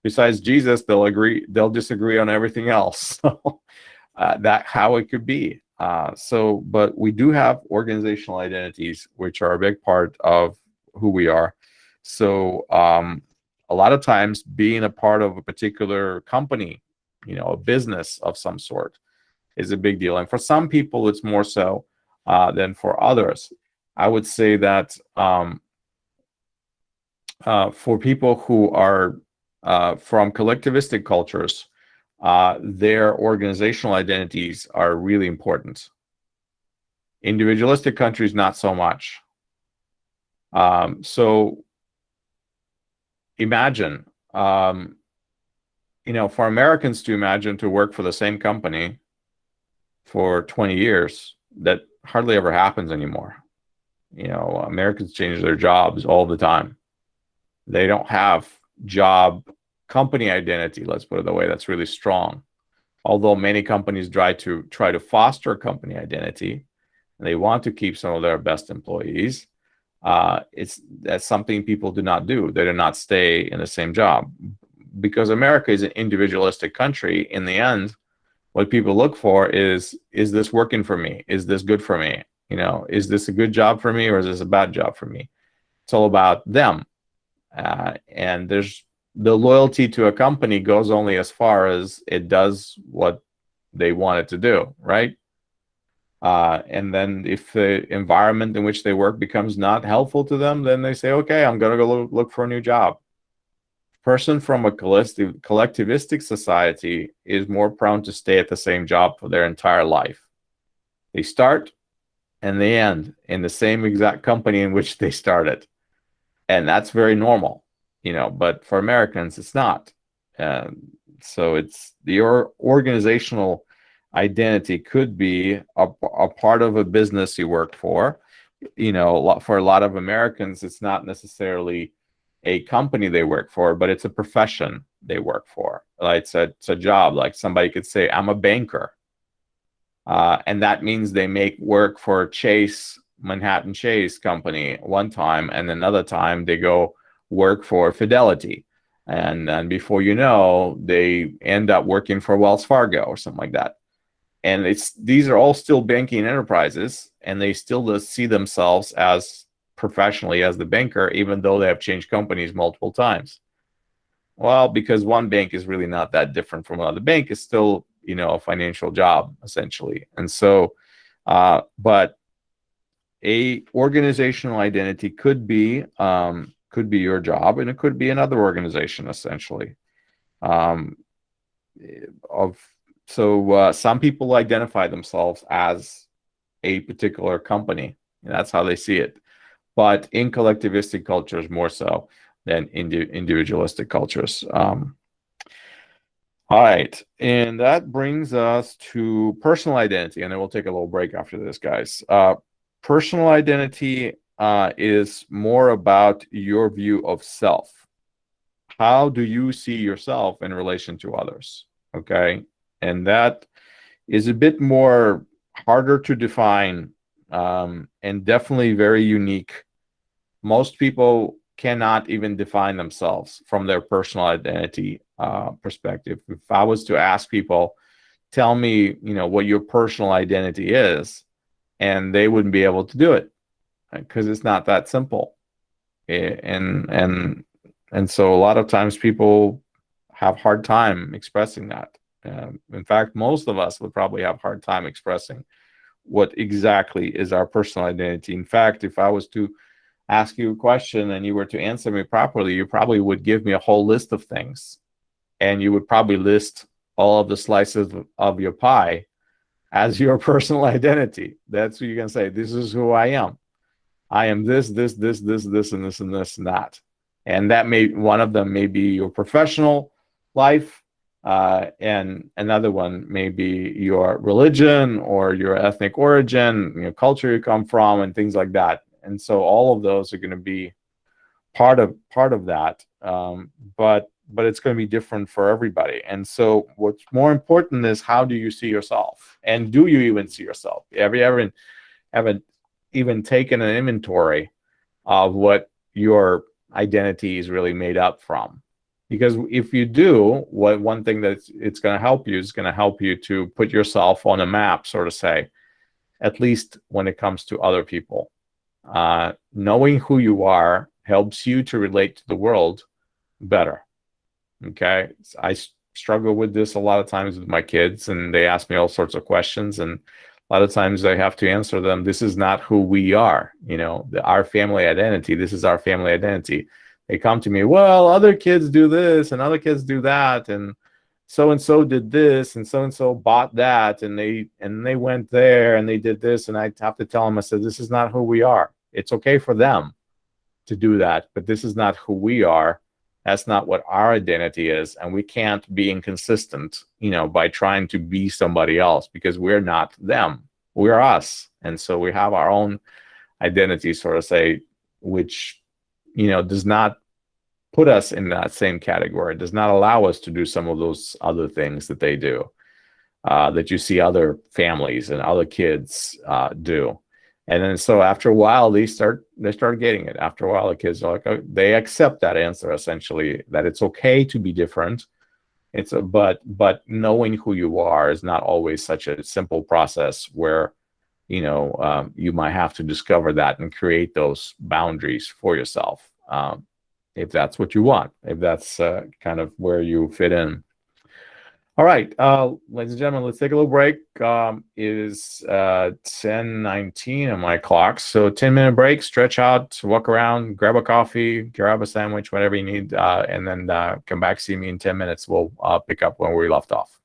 S1: Besides Jesus, they'll disagree on everything else. So that how it could be. But we do have organizational identities, which are a big part of who we are. So a lot of times being a part of a particular company, a business of some sort, is a big deal. And for some people, it's more so than for others. I would say that for people who are from collectivistic cultures, their organizational identities are really important. Individualistic countries, not so much. So imagine, for Americans to imagine to work for the same company for 20 years, that hardly ever happens anymore. Americans change their jobs all the time. They don't have job company identity, let's put it that way, that's really strong. Although many companies try to foster company identity, and they want to keep some of their best employees, that's something people do not do. They do not stay in the same job. Because America is an individualistic country, in the end, what people look for is this working for me? Is this good for me? Is this a good job for me, or is this a bad job for me? It's all about them. And there's the loyalty to a company goes only as far as it does what they want it to do, right? And then if the environment in which they work becomes not helpful to them, then they say, okay, I'm going to go look for a new job. Person from a collectivistic society is more prone to stay at the same job for their entire life. They start and they end in the same exact company in which they started. And that's very normal, but for Americans, it's not. So it's your organizational identity could be a part of a business you work for. For a lot of Americans, it's not necessarily a company they work for, but it's a profession they work for. Like it's a job. Like somebody could say, I'm a banker. And that means they make work for Manhattan Chase company one time, and another time they go work for Fidelity. And then before you know, they end up working for Wells Fargo or something like that. And these are all still banking enterprises, and they still see themselves as professionally as the banker, even though they have changed companies multiple times. Well, because one bank is really not that different from another bank. It's still, a financial job, essentially. And so, but a organizational identity could be your job, and it could be another organization, essentially. Some people identify themselves as a particular company, and that's how they see it. But in collectivistic cultures, more so than individualistic cultures. All right, and that brings us to personal identity, and then we'll take a little break after this, guys. Personal identity is more about your view of self. How do you see yourself in relation to others? Okay, and that is a bit more harder to define, and definitely very unique. Most people cannot even define themselves from their personal identity perspective. If I was to ask people, tell me, what your personal identity is, and they wouldn't be able to do it because it's not that simple. And so a lot of times people have hard time expressing that. In fact, most of us would probably have a hard time expressing what exactly is our personal identity. In fact, if I was to ask you a question and you were to answer me properly, you probably would give me a whole list of things, and you would probably list all of the slices of your pie as your personal identity. That's what you're going to say. This is who I am. I am this, and this, and this, and that. And that one of them may be your professional life, and another one may be your religion or your ethnic origin, culture you come from, and things like that. And so all of those are going to be part of that, but it's going to be different for everybody. And so what's more important is, how do you see yourself, and do you even see yourself? Have you ever even taken an inventory of what your identity is really made up from? Because if you do, one thing that it's going to help you is going to help you to put yourself on a map, sort of say, at least when it comes to other people. Knowing who you are helps you to relate to the world better. Okay, I struggle with this a lot of times with my kids, and they ask me all sorts of questions, and a lot of times I have to answer them, this is not who we are. Our family identity, this is our family identity. They come to me, well, other kids do this and other kids do that, and so did this, and so bought that, and they went there and they did this, and I have to tell them, I said, this is not who we are. It's okay for them to do that, but this is not who we are. That's not what our identity is, and we can't be inconsistent, by trying to be somebody else, because we're not them. We're us, and so we have our own identity, sort of say, which does not put us in that same category. It does not allow us to do some of those other things that they do, that you see other families and other kids do. And then so after a while, they start getting it. After a while, the kids are like, they accept that answer, essentially, that it's okay to be different. But knowing who you are is not always such a simple process where you might have to discover that and create those boundaries for yourself, if that's what you want, if that's kind of where you fit in. All right, ladies and gentlemen, let's take a little break. It is 10:19 on my clock, so 10-minute break, stretch out, walk around, grab a coffee, grab a sandwich, whatever you need, and then come back, see me in 10 minutes. We'll pick up when we left off.